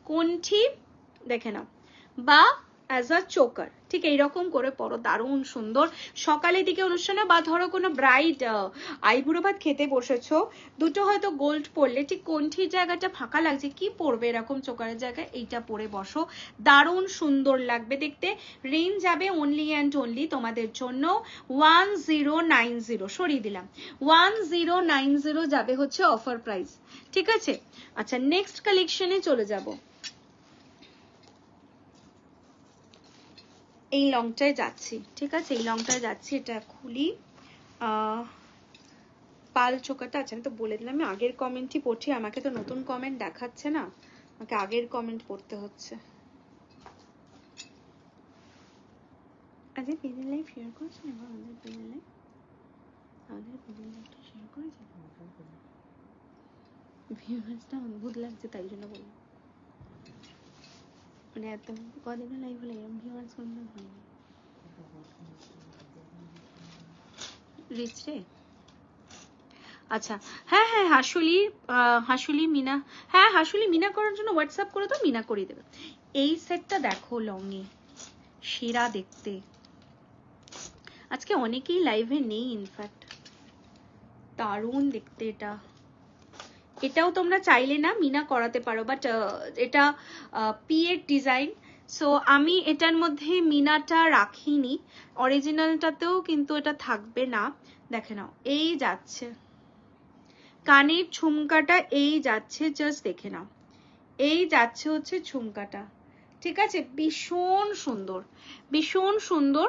কোণ্ঠি দেখে নাও, বা অ্যাজ আ চোকার, ঠিক এইরকম করে পরো, দারুণ সুন্দর। সকালের দিকে অনুষ্ঠানে বা ধরো কোনো ব্রাইড আইবুড়ো ভাত খেতে বসেছো, দুটো হয়তো গোল্ড পরলে, ঠিক কণ্ঠির জায়গাটা ফাঁকা লাগছে, কি পরবে এরকম চোকারের জায়গায় এইটা পরে বসো, দারুণ সুন্দর লাগবে দেখতে। রেঞ্জ যাবে অনলি অ্যান্ড অনলি তোমাদের জন্য 1090, সরিয়ে দিলাম 1090 যাবে হচ্ছে অফার প্রাইস, ঠিক আছে। আচ্ছা নেক্সট কালেকশনে চলে যাব। এই লংটায় যাচ্ছি, ঠিক আছে, এই লংটায় যাচ্ছি, এটা খুলি। পাল চোকাটা আছে, আমি তো বলে দিলাম আমি আগের কমেন্টই পড়ছি, আমাকে তো নতুন কমেন্ট দেখাচ্ছে না, আমাকে আগের কমেন্ট পড়তে হচ্ছে। আজকে পেজের লাইভ শেয়ার করছেন, এবার আমাদের পেজের লাইভ, আমাদের পেজের লাইভটা শেয়ার করেছেন, ভিউয়ার্সটা অদ্ভুত লাগছে তাই জন্য বললাম, মানে এত কদিনও লাইভ হলে এরকম ভিউয়ার্স কোনদিন হয়নি। রিচ রে, আচ্ছা হ্যাঁ হ্যাঁ, হাসুলি মিনা, হ্যাঁ হাসুলি মিনা করার জন্য হোয়াটসঅ্যাপ করে তো মিনা করে দেবে। এই সেটটা দেখো লংয়ে, সেরা দেখতে। আজকে অনেকেই লাইভে নেই, ইনফ্যাক্ট দারুণ দেখতে এটা। এটাও তোমরা চাইলে না মিনা করাতে পারো, বাট এটা পিএর ডিজাইন, সো আমি এটার মধ্যে মিনাটা রাখিনি, অরিজিনালটাতেও কিন্তু এটা থাকবে না। দেখে নাও, এই যাচ্ছে কানের ঝুমকাটা, এই যাচ্ছে, জাস্ট দেখে নাও, এই যাচ্ছে হচ্ছে ঝুমকাটা, ঠিক আছে, ভীষণ সুন্দর, ভীষণ সুন্দর।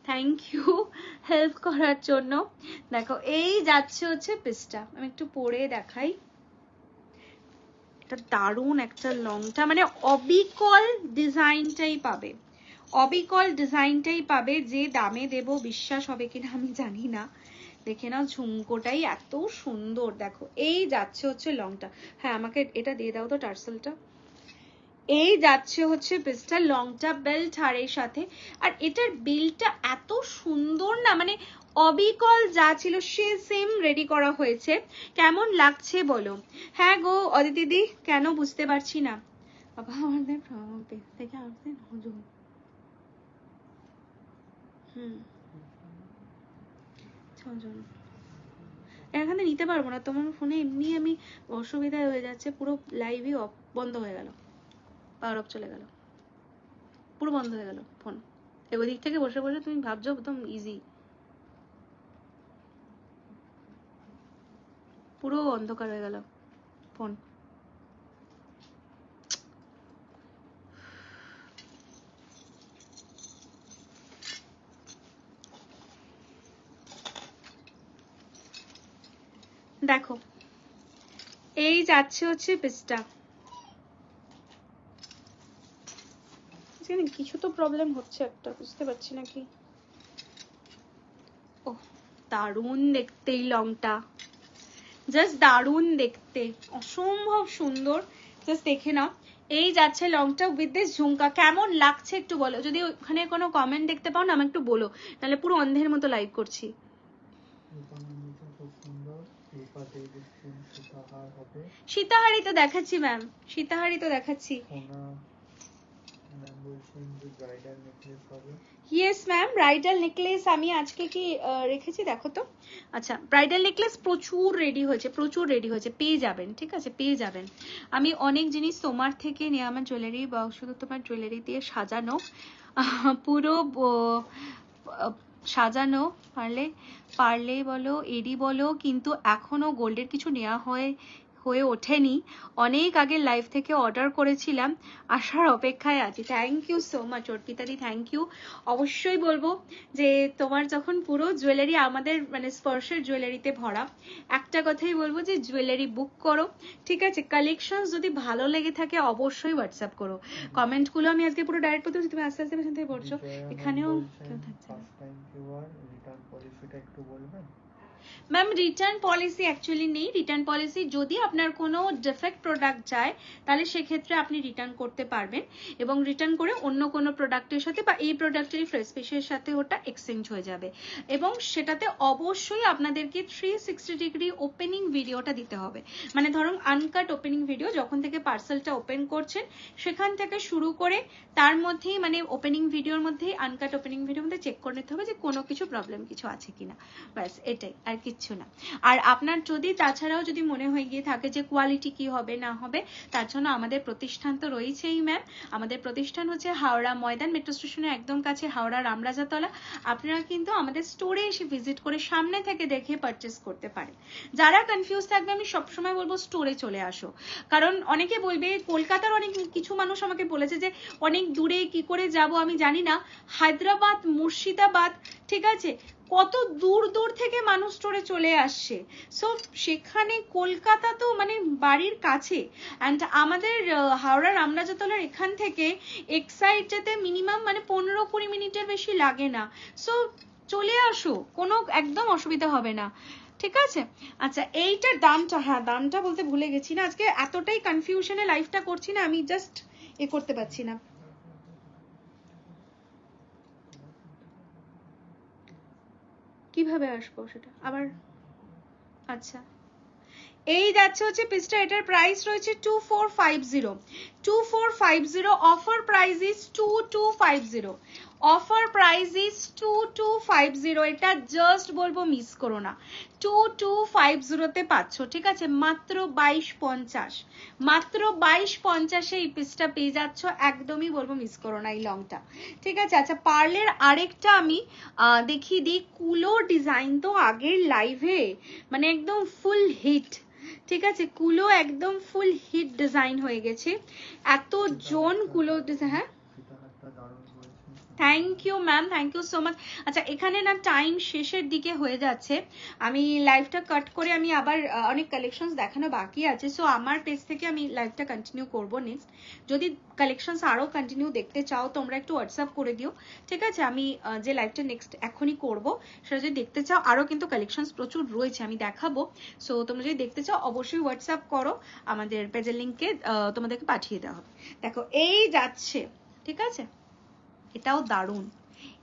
থ্যাংক ইউ হেল্প করার জন্য। দেখো এই যাচ্ছে হচ্ছে পিসটা, আমি একটু পরে দেখাই, এটা দারুণ একটা লংটা, মানে অবিকল ডিজাইনটাই পাবে, অবিকল ডিজাইনটাই পাবে, যে দামে দেব বিশ্বাস হবে কিনা আমি জানি না। দেখে নাও ঝুমকোটাই এত সুন্দর, দেখো এই যাচ্ছে হচ্ছে লংটা, হ্যাঁ আমাকে এটা দিয়ে দাও তো টার্সেলটা, এই যাচ্ছে হচ্ছে পিসটা, লংটা বেল্ট হারের সাথে, আর এটার বিলটা এত সুন্দর না, মানে অবিকল যা ছিল সে সেম রেডি করা হয়েছে। কেমন লাগছে বলো? হ্যাঁ গো অদিতিদি, কেন বুঝতে পারছি না, বাবা আমাদের পেজ থেকে আসছেন হুজুর। এখানে নিতে পারবো না তোমার ফোনে, এমনি আমি অসুবিধা হয়ে যাচ্ছে, পুরো লাইভই বন্ধ হয়ে গেল, পাওয়ার অফ চলে গেল, পুরো বন্ধ হয়ে গেল ফোন। ওই দিক থেকে বসে বসে তুমি ভাবছো একদম ইজি, পুরো অন্ধকার হয়ে গেল ফোন। দেখো এই যাচ্ছে হচ্ছে পিসটা, কিছু তো প্রবলেম হচ্ছে একটা, বুঝতে পারছি না কি। ও দারুণ দেখতে এই লংটা, জাস্ট দারুণ দেখতে, অসম্ভব সুন্দর, জাস্ট দেখে নাও। এই যাচ্ছে লংটা উইথ দিস ঝুমকা, কেমন লাগছে একটু বলো, যদি ওখানে কোনো কমেন্ট দেখতে পাও না আমাকে একটু বলো, তাহলে পুরো অন্ধের মতো লাইভ করছি। সীতাহারি তো দেখাচ্ছি ম্যাম, সীতাহারি তো দেখাচ্ছি। ইয়েস ম্যাম, ব্রাইডাল নেকলেস আমি আজকে কি রেখেছি দেখো তো। আচ্ছা ব্রাইডাল নেকলেস প্রচুর রেডি হয়েছে, প্রচুর রেডি হয়েছে, পেয়ে যাবেন, ঠিক আছে পেয়ে যাবেন। আমি অনেক জিনিস তোমার থেকে নিয়ে, আমার জুয়েলারি বা শুধু তোমার জুয়েলারি দিয়ে সাজানো, পুরো সাজানো, পারলে বলো এডি বলো, কিন্তু এখনো গোল্ডের কিছু নেওয়া হয়ে ওঠেনি, অনেক আগে লাইভ থেকে অর্ডার করেছিলাম, আসার অপেক্ষায় আছি। থ্যাংক ইউ সো মাচ অর্পিতাদি, থ্যাংক ইউ। অবশ্যই বলবো যে তোমার যখন পুরো জুয়েলারি আমাদের মানে স্পর্শের জুয়েলারিতে ভরা, একটা কথাই বলবো যে জুয়েলারি বুক করো, ঠিক আছে। কালেকশন যদি ভালো লেগে থাকে অবশ্যই হোয়াটসঅ্যাপ করো, কমেন্টগুলো আমি আজকে পুরো ডাইরেক্ট করতে, তুমি আস্তে আস্তে পেছন থেকে পড়ছো, এখানেও কেউ থাকছে না। ম্যাম রিটার্ন পলিসি অ্যাকচুয়ালি নেই। রিটার্ন পলিসি যদি আপনার কোনো ডিফেক্ট প্রোডাক্ট যায় তাহলে সেক্ষেত্রে আপনি রিটার্ন করতে পারবেন এবং রিটার্ন করে অন্য কোনো প্রোডাক্টের সাথে বা এই প্রোডাক্টেরই ফ্রেশ পিসের সাথে ওটা এক্সচেঞ্জ হয়ে যাবে এবং সেটাতে অবশ্যই আপনাদেরকে 360 ডিগ্রি ওপেনিং ভিডিওটা দিতে হবে। মানে ধরুন আনকাট ওপেনিং ভিডিও, যখন থেকে পার্সেলটা ওপেন করছেন সেখান থেকে শুরু করে তার মধ্যেই মানে ওপেনিং ভিডিওর মধ্যেই আনকাট ওপেনিং ভিডিওর মধ্যে চেক করে নিতে হবে যে কোনো কিছু প্রবলেম কিছু আছে কিনা, ব্যাস এটাই, আর কিচ্ছু না। আর আপনার যদি তাছাড়াও যদি মনে হয়ে গিয়ে থাকে যে কোয়ালিটি কি হবে না হবে, তার জন্য আমাদের প্রতিষ্ঠান তো রয়েছেই ম্যাম। আমাদের প্রতিষ্ঠান হচ্ছে হাওড়া ময়দান মেট্রো স্টেশনের একদম কাছে, হাওড়া রামরাজাতলা। আপনারা কিন্তু আমাদের স্টোরে এসে ভিজিট করে সামনে থেকে দেখে পারচেস করতে পারেন। যারা কনফিউজ থাকবে আমি সবসময় বলবো স্টোরে চলে আসো, কারণ অনেকে বলবে কলকাতার অনেক কিছু মানুষ আমাকে বলেছে যে অনেক দূরে কি করে যাব আমি জানি না, হায়দ্রাবাদ মুর্শিদাবাদ ঠিক আছে, কত দূর দূর থেকে মানুষ স্টোরে চলে আসছে। সো সেখানে কলকাতা তো মানে বাড়ির কাছে, অ্যান্ড আমাদের হাওড়া রামরাজাতলার এখান থেকে এক্সাইড যেতে মিনিমাম মানে 15-20 মিনিটের বেশি লাগে না। সো চলে আসো, কোনো একদম অসুবিধা হবে না, ঠিক আছে। আচ্ছা এইটার দামটা, হ্যাঁ দামটা বলতে ভুলে গেছি না, আজকে এতটাই কনফিউশনে লাইফটা করছি না আমি, জাস্ট এ করতে পারছি না। কিভাবে আসবো সেটা আবার, আচ্ছা এই যাচ্ছে হচ্ছে পিসটা, এটার প্রাইস রয়েছে 2450 offer price is 2250, offer price is 2250। এটা জাস্ট বলবো মিস করো না, 2250 তে পাচ্ছ, ঠিক আছে, মাত্র 2250, মাত্র 2250 এই পিসটা পেয়ে যাচ্ছ, একদমই বলবো মিস করো না এই লংটা, ঠিক আছে। আচ্ছা পার্লের আরেকটা আমি দেখিয়ে দিই, কুলো ডিজাইন তো আগের লাইভে মানে একদম ফুল হিট, ঠিক আছে, কুলো একদম ফুল হিট ডিজাইন হয়ে গেছে, এত জন কুলো ডিজাইন, হ্যাঁ thank you ma'am, thank you so much. আচ্ছা এখানে না টাইম শেষের দিকে হয়ে যাচ্ছে, আমি লাইভটা কাট করে আমি আবার অনেক কালেকশনস দেখানো বাকি আছে, সো আমার পেজ থেকে আমি লাইভটা কন্টিনিউ করবো নেক্সট। যদি কালেকশনস আরও কন্টিনিউ দেখতে চাও তোমরা একটু হোয়াটসঅ্যাপ করে দিও, ঠিক আছে, আমি যে লাইভটা নেক্সট এখনই করবো সেটা যদি দেখতে চাও, আরও কিন্তু কালেকশনস প্রচুর রয়েছে আমি দেখাবো, সো তোমরা যদি দেখতে চাও অবশ্যই হোয়াটসঅ্যাপ করো, আমাদের পেজের লিঙ্কে তোমাদেরকে পাঠিয়ে দেওয়া হবে। দেখো এই যাচ্ছে, ঠিক আছে, এটাও দারুণ,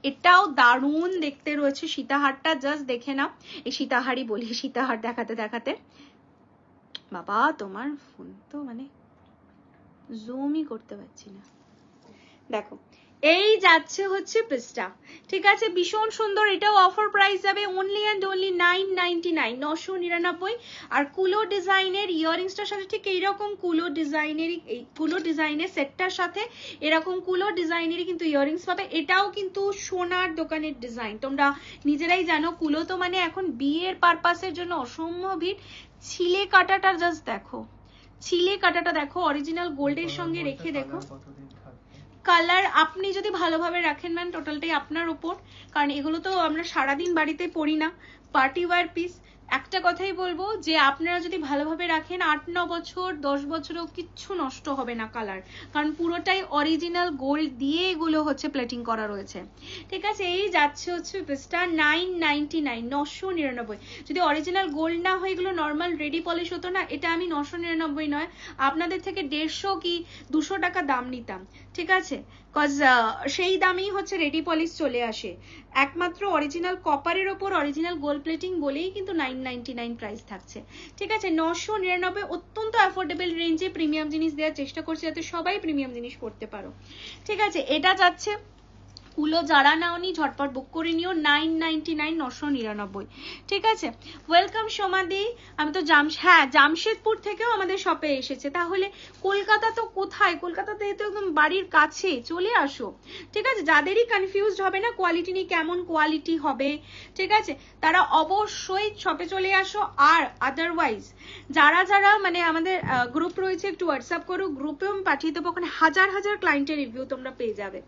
এটাও দারুণ দেখতে রয়েছে, সীতাহারটা জাস্ট দেখে নাও, এই সীতাহারই বলি, সীতাহার দেখাতে দেখাতে বাবা তোমার ফোন তো মানে জুমই করতে পারছি না, দেখো এই যাচ্ছে হচ্ছে পিসটা, ঠিক আছে, ভীষণ সুন্দর, এটাও অফার প্রাইস যাবে অনলি অ্যান্ড অনলি 999, 999। আর কুলো ডিজাইনের ইয়াররিংসটার সাথে ঠিক এইরকম কুলো ডিজাইনেরই, এই কুলো ডিজাইনের সেটটার সাথে এরকম কুলো ডিজাইনেরই কিন্তু ইয়াররিংস পাবে, এটাও কিন্তু সোনার দোকানের ডিজাইন, তোমরা নিজেরাই জানো কুলো তো মানে এখন বিয়ের পারপাসের জন্য অসম্ভব হিট। ছিলে কাটাটা জাস্ট দেখো, ছিলে কাটাটা দেখো, অরিজিনাল গোল্ডের সঙ্গে রেখে দেখো, কালার আপনি যদি ভালোভাবে রাখেন ম্যাম টোটালটাই আপনার উপর, কারণ এগুলো তো আমরা সারাদিন বাড়িতে পরি না, পার্টি ওয়্যার পিস। একটা কথাই বলবো যে আপনারা যদি ভালোভাবে রাখেন 8-9 বছর 10 বছরেও কিচ্ছু নষ্ট হবে না কালার, কারণ পুরোটাই অরিজিনাল গোল্ড দিয়ে এগুলো হচ্ছে প্লেটিং করা রয়েছে, ঠিক আছে। এই যাচ্ছে হচ্ছে পিসটা 999, 999। যদি অরিজিনাল গোল্ড না হয় এগুলো নর্মাল রেডি পলিশ হতো না, এটা আমি 999 নয় আপনাদের থেকে 150 কি 200 টাকা দাম নিতাম, ঠিক আছে, কজ সেই দামেই হচ্ছে রেডি পলিশ চলে আসে, একমাত্র অরিজিনাল কপারের ওপর অরিজিনাল গোল্ড প্লেটিং বলেই কিন্তু 999 প্রাইস থাকছে, ঠিক আছে। 999 অত্যন্ত অ্যাফোর্ডেবল রেঞ্জে প্রিমিয়াম জিনিস দেওয়ার চেষ্টা করছি যাতে সবাই প্রিমিয়াম জিনিস পড়তে পারো, ঠিক আছে। এটা যাচ্ছে কুলো, যারা নাওনি ঝটপট বুক করে নিও, 999, 999, ঠিক আছে। ওয়েলকাম সোমাদি, আমি তো হ্যাঁ জামশেদপুর থেকেও আমাদের শপে এসেছে, তাহলে কলকাতা তো কোথায়, কলকাতাতে তো একদম বাড়ির কাছে, চলে আসো, ঠিক আছে। যাদেরই কনফিউজড হবে না কোয়ালিটি নিয়ে, কেমন কোয়ালিটি হবে, ঠিক আছে, তারা অবশ্যই শপে চলে আসো। আর আদারওয়াইজ যারা যারা মানে আমাদের গ্রুপ রয়েছে একটু হোয়াটসঅ্যাপ করো, গ্রুপেও আমি পাঠিয়ে দেবো, ওখানে হাজার হাজার ক্লায়েন্টের রিভিউ তোমরা পেয়ে যাবে,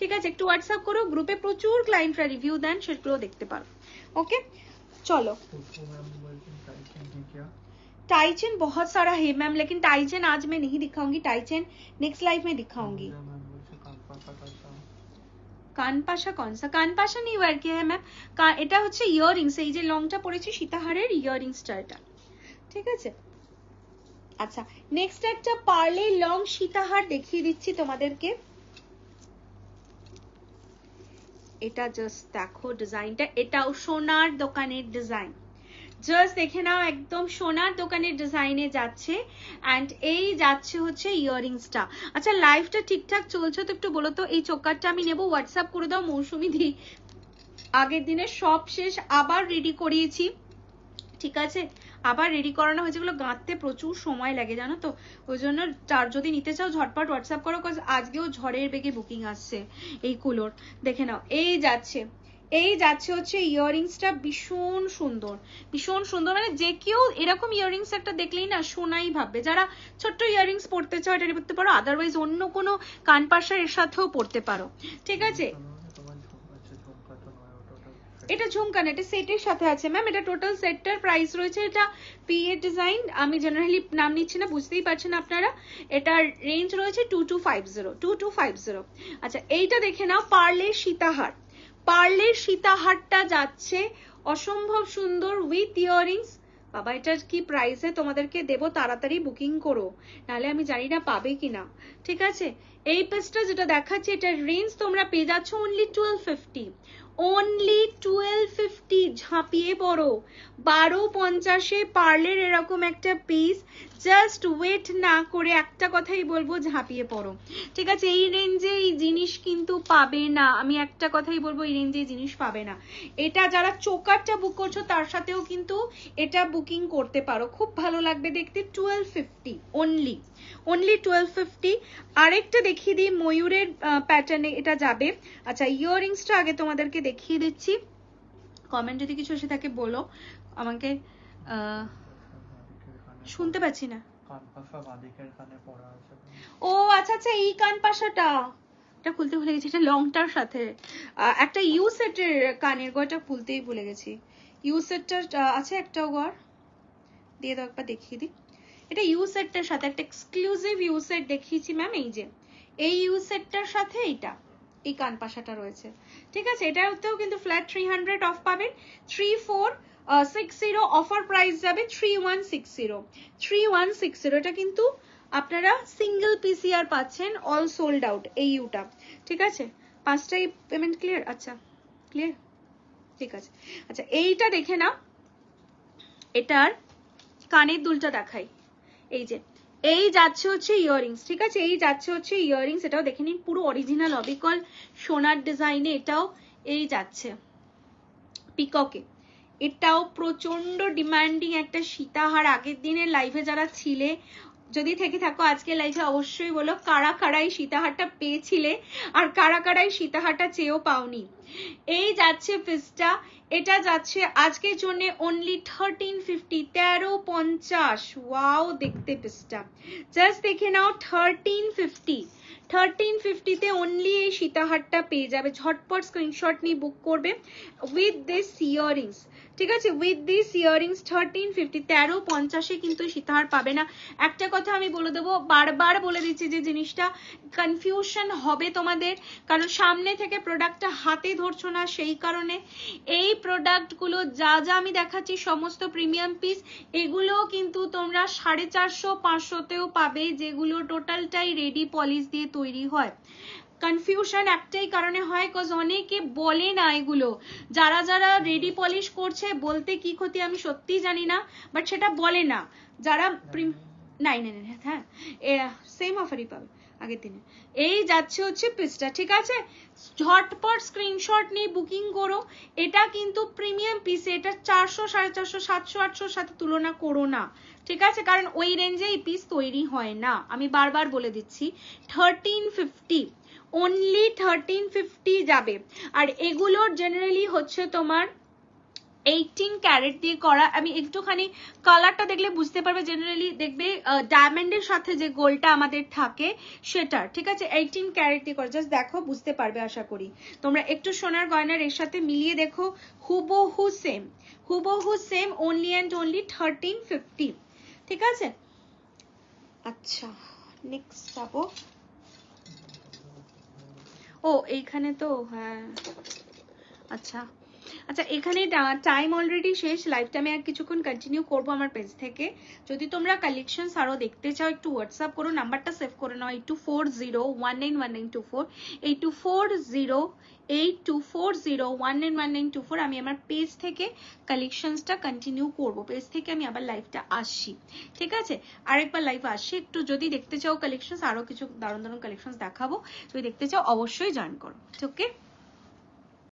ঠিক আছে, একটু হোয়াটসঅ্যাপ করো, গ্রুপে প্রচুর ক্লায়েন্টরা রিভিউ দেন, সেগুলো দেখতে পারো, ओके। चलो टाइचेन बहुत सारा है मैम, लेकिन टाइचेन आज मैं नहीं दिखाऊंगी, टाइचेन नेक्स्ट लाइव में दिखाऊंगी। কানপাশা কনসা, কানপাশা নেই আর কি হ্যাঁ ম্যাম, এটা হচ্ছে ইয়াররিংস, এই যে লংটা পড়েছি সীতাহারের ইয়াররিংসটা এটা, ঠিক আছে। আচ্ছা নেক্সট একটা পার্লে লং সীতাহার দেখিয়ে দিচ্ছি তোমাদেরকে। এটা জাস্ট দেখো ডিজাইনটা, এটাও সোনার দোকানের ডিজাইন, জাস্ট দেখে নাও একদম সোনার দোকানের ডিজাইনে যাচ্ছে। অ্যান্ড এই যাচ্ছে হচ্ছে ইয়াররিংসটা। আচ্ছা লাইভটা ঠিকঠাক চলছে তো একটু বলো তো, এই চোকারটা আমি নেবো, হোয়াটসঅ্যাপ করে দাও মৌসুমি দি। আগের দিনে সব শেষ, আবার রেডি করিয়েছি, ঠিক আছে, আবার রেডি করানো হয়েছে, এগুলো গাঁথতে প্রচুর সময় লাগে জানো তো, ওই জন্য যদি নিতে চাও ঝটপট হোয়াটসঅ্যাপ করো, আজকেও ঝড়ের বেগে বুকিং আসছে এই কুলোর। দেখে নাও এই যাচ্ছে, এই যাচ্ছে হচ্ছে ইয়াররিংসটা, ভীষণ সুন্দর, ভীষণ সুন্দর, মানে যে কেউ এরকম ইয়াররিংস একটা দেখলেই না সোনাই ভাববে। যারা ছোট্ট ইয়াররিংস পড়তে চাও এটা পড়তে পারো, আদারওয়াইজ অন্য কোনো কানপাশার এর সাথেও পড়তে পারো, ঠিক আছে। এটা ঝুমকা না, এটা সেটের সাথে আছে ম্যাম, এটা টোটাল সেটটার প্রাইস রয়েছে, এটা পিএ ডিজাইন, আমি জেনারেলি নাম নিচ্ছি না, বুঝতেই পারছেন আপনারা, এটার রেঞ্জ রয়েছে 2250। আচ্ছা এইটা দেখে নাও পার্লের সীতাহার, পার্লের সীতাহারটা যাচ্ছে অসম্ভব সুন্দর উইথ ইয়াররিংস। বাবা এটার কি প্রাইসে তোমাদেরকে দেবো, তাড়াতাড়ি বুকিং করো, নাহলে আমি জানি না পাবে কিনা, ঠিক আছে। এই পিসটা যেটা দেখাচ্ছে এটার রেঞ্জ তোমরা পেয়ে যাচ্ছ অনলি 1250, অনলি 1250, ঝাঁপিয়ে পড়ো। 1250-এ পার্লের এরকম একটা পিস, জাস্ট ওয়েট না করে একটা কথাই বলবো ঝাঁপিয়ে পড়ো, ঠিক আছে। এই রেঞ্জে এই জিনিস কিন্তু পাবে না, আমি একটা কথাই বলবো, এই রেঞ্জে জিনিস পাবে না। এটা যারা চোকারটা বুক করছো তার সাথেও কিন্তু এটা বুকিং করতে পারো, খুব ভালো লাগবে দেখতে। 1250 অনলি, অনলি 1250। আরেকটা দেখিয়ে দিই ময়ূরের প্যাটার্নে এটা যাবে। আচ্ছা ইয়াররিংসটা আগে তোমাদেরকে দেখিয়ে দিচ্ছি, কমেন্ট যদি কিছু এসে থাকে বলো আমাকে, শুনতে পাচ্ছি না। ও আচ্ছা আচ্ছা এই কানপাশাটা, এটা খুলতে ভুলে গেছি, এটা লংটার সাথে একটা ইউ সেটের কানের গয়টা খুলতেই ভুলে গেছি, ইউ সেটটার আছে একটা গড় দিয়ে দাও একবার দেখিয়ে দিই। এটা ইউ সেটটার সাথে একটা এক্সক্লুসিভ ইউ সেট দেখিয়েছি ম্যাম, এই যে এই ইউ সেটটার সাথে এইটা এই কানপাশাটা রয়েছে, ঠিক আছে। এটাতেও কিন্তু ফ্ল্যাট 300 অফ পাবেন, 3460 অফার প্রাইস যাবে 3160, এটা কিন্তু আপনারা সিঙ্গেল পিসিআর পাচ্ছেন, অল সোল্ড আউট এই ইউটা, ঠিক আছে। পাঁচটাই পেমেন্ট ক্লিয়ার, আচ্ছা ক্লিয়ার, ঠিক আছে। আচ্ছা এইটা দেখে নাও, এটার কানের দুলটা দেখাই, এই যে এই যাচ্ছে হচ্ছে ইয়াররিংস, ঠিক আছে, এই যাচ্ছে হচ্ছে ইয়াররিংস, এটাও দেখে নিন পুরো অরিজিনাল অবিকল সোনার ডিজাইনে, এটাও এই যাচ্ছে পিককে, এটাও প্রচন্ড ডিমান্ডিং একটা সীতাহার। আগের দিনের লাইভে যারা ছিলে, যদি থেকে থাকো আজকে লাইভে অবশ্যই বলো কারা কারা এই সীতাহারটা পেয়েছিলে আর কারা কারা এই সীতাহারটা চেয়েও পাওনি। এই যাচ্ছে পিসটা, এটা যাচ্ছে আজকের জন্য অনলি 1350, 1350। ওয়াও দেখতে পিসটা জাস্ট দেখে নাও, 1350 অনলি এই সীতাহারটা পেয়ে যাবে, ঝটপট স্ক্রিনশট নিয়ে বুক করবে উইথ দিস ইয়াররিংস, ঠিক আছে, উইথ দিস ইয়াররিংস 1350, 1350-এ কিন্তু সীতাহার পাবে না। একটা কথা আমি বলে দেবো, বারবার বলে দিচ্ছি যে জিনিসটা কনফিউশন হবে তোমাদের, কারণ সামনে থেকে প্রোডাক্টটা হাতে ধরছো না, সেই কারণে এই প্রোডাক্টগুলো যা যা আমি দেখাচ্ছি সমস্ত প্রিমিয়াম পিস, এগুলো কিন্তু তোমরা 450-500-তেও পাবে, যেগুলো টোটালটাই রেডি পলিশ দিয়ে তৈরি হয়। কনফিউশন একটাই কারণে হয়, কজ অনেকে বলে না এগুলো, যারা যারা রেডি পলিশ করছে বলতে কি ক্ষতি আমি সত্যি জানি না, বাট সেটা বলে না যারা নাই না হ্যাঁ সেম অফারই পাবে আগের দিনে। এই যাচ্ছে হচ্ছে পিসটা, ঠিক আছে, ঝটপট স্ক্রিনশট নিয়ে বুকিং করো। এটা কিন্তু প্রিমিয়াম পিস, এটা 400, 450, 700, 800 সাথে তুলনা করো না, ঠিক আছে, কারণ ওই রেঞ্জে এই পিস তৈরি হয় না, আমি বারবার বলে দিচ্ছি। 1350, অনলি 1350 যাবে। আর এগুলোর জেনারেলি হচ্ছে তোমার 18 ক্যারেট দিয়ে করা, আমি একটুখানি কালারটা দেখলে বুঝতে পারবে, জেনারেলি দেখবে ডায়মন্ডের সাথে যে গোল্ডটা আমাদের থাকে সেটার, ঠিক আছে, 18 ক্যারেট দিয়ে করা, জাস্ট দেখো বুঝতে পারবে আশা করি। তোমরা একটু সোনার গয়নার এর সাথে মিলিয়ে দেখো, হুবহু সেম, হুবহু সেম, অনলি অ্যান্ড অনলি 1350, ঠিক আছে। আচ্ছা নেক্সট যাবো, ও এইখানে তো হ্যাঁ আচ্ছা আচ্ছা, এখানে টাইম অলরেডি শেষ, লাইভটা আমি আর কিছুক্ষণ কন্টিনিউ করব আমার পেজ থেকে। যদি তোমরা কালেকশনস আরো দেখতে চাও একটু হোয়াটসঅ্যাপ করো, নাম্বারটা সেভ করে নাও 8240191924 8240191924। আমি আমার পেজ থেকে কালেকশনসটা কন্টিনিউ করব, পেজ থেকে আমি আবার লাইভটা আসছি, ঠিক আছে? আরেকবার লাইভ আসছি, একটু যদি দেখতে চাও কালেকশনস, আরো কিছু দারুণ দারুণ কালেকশনস দেখাবো, যদি দেখতে চাও অবশ্যই জয়েন করো, ওকে?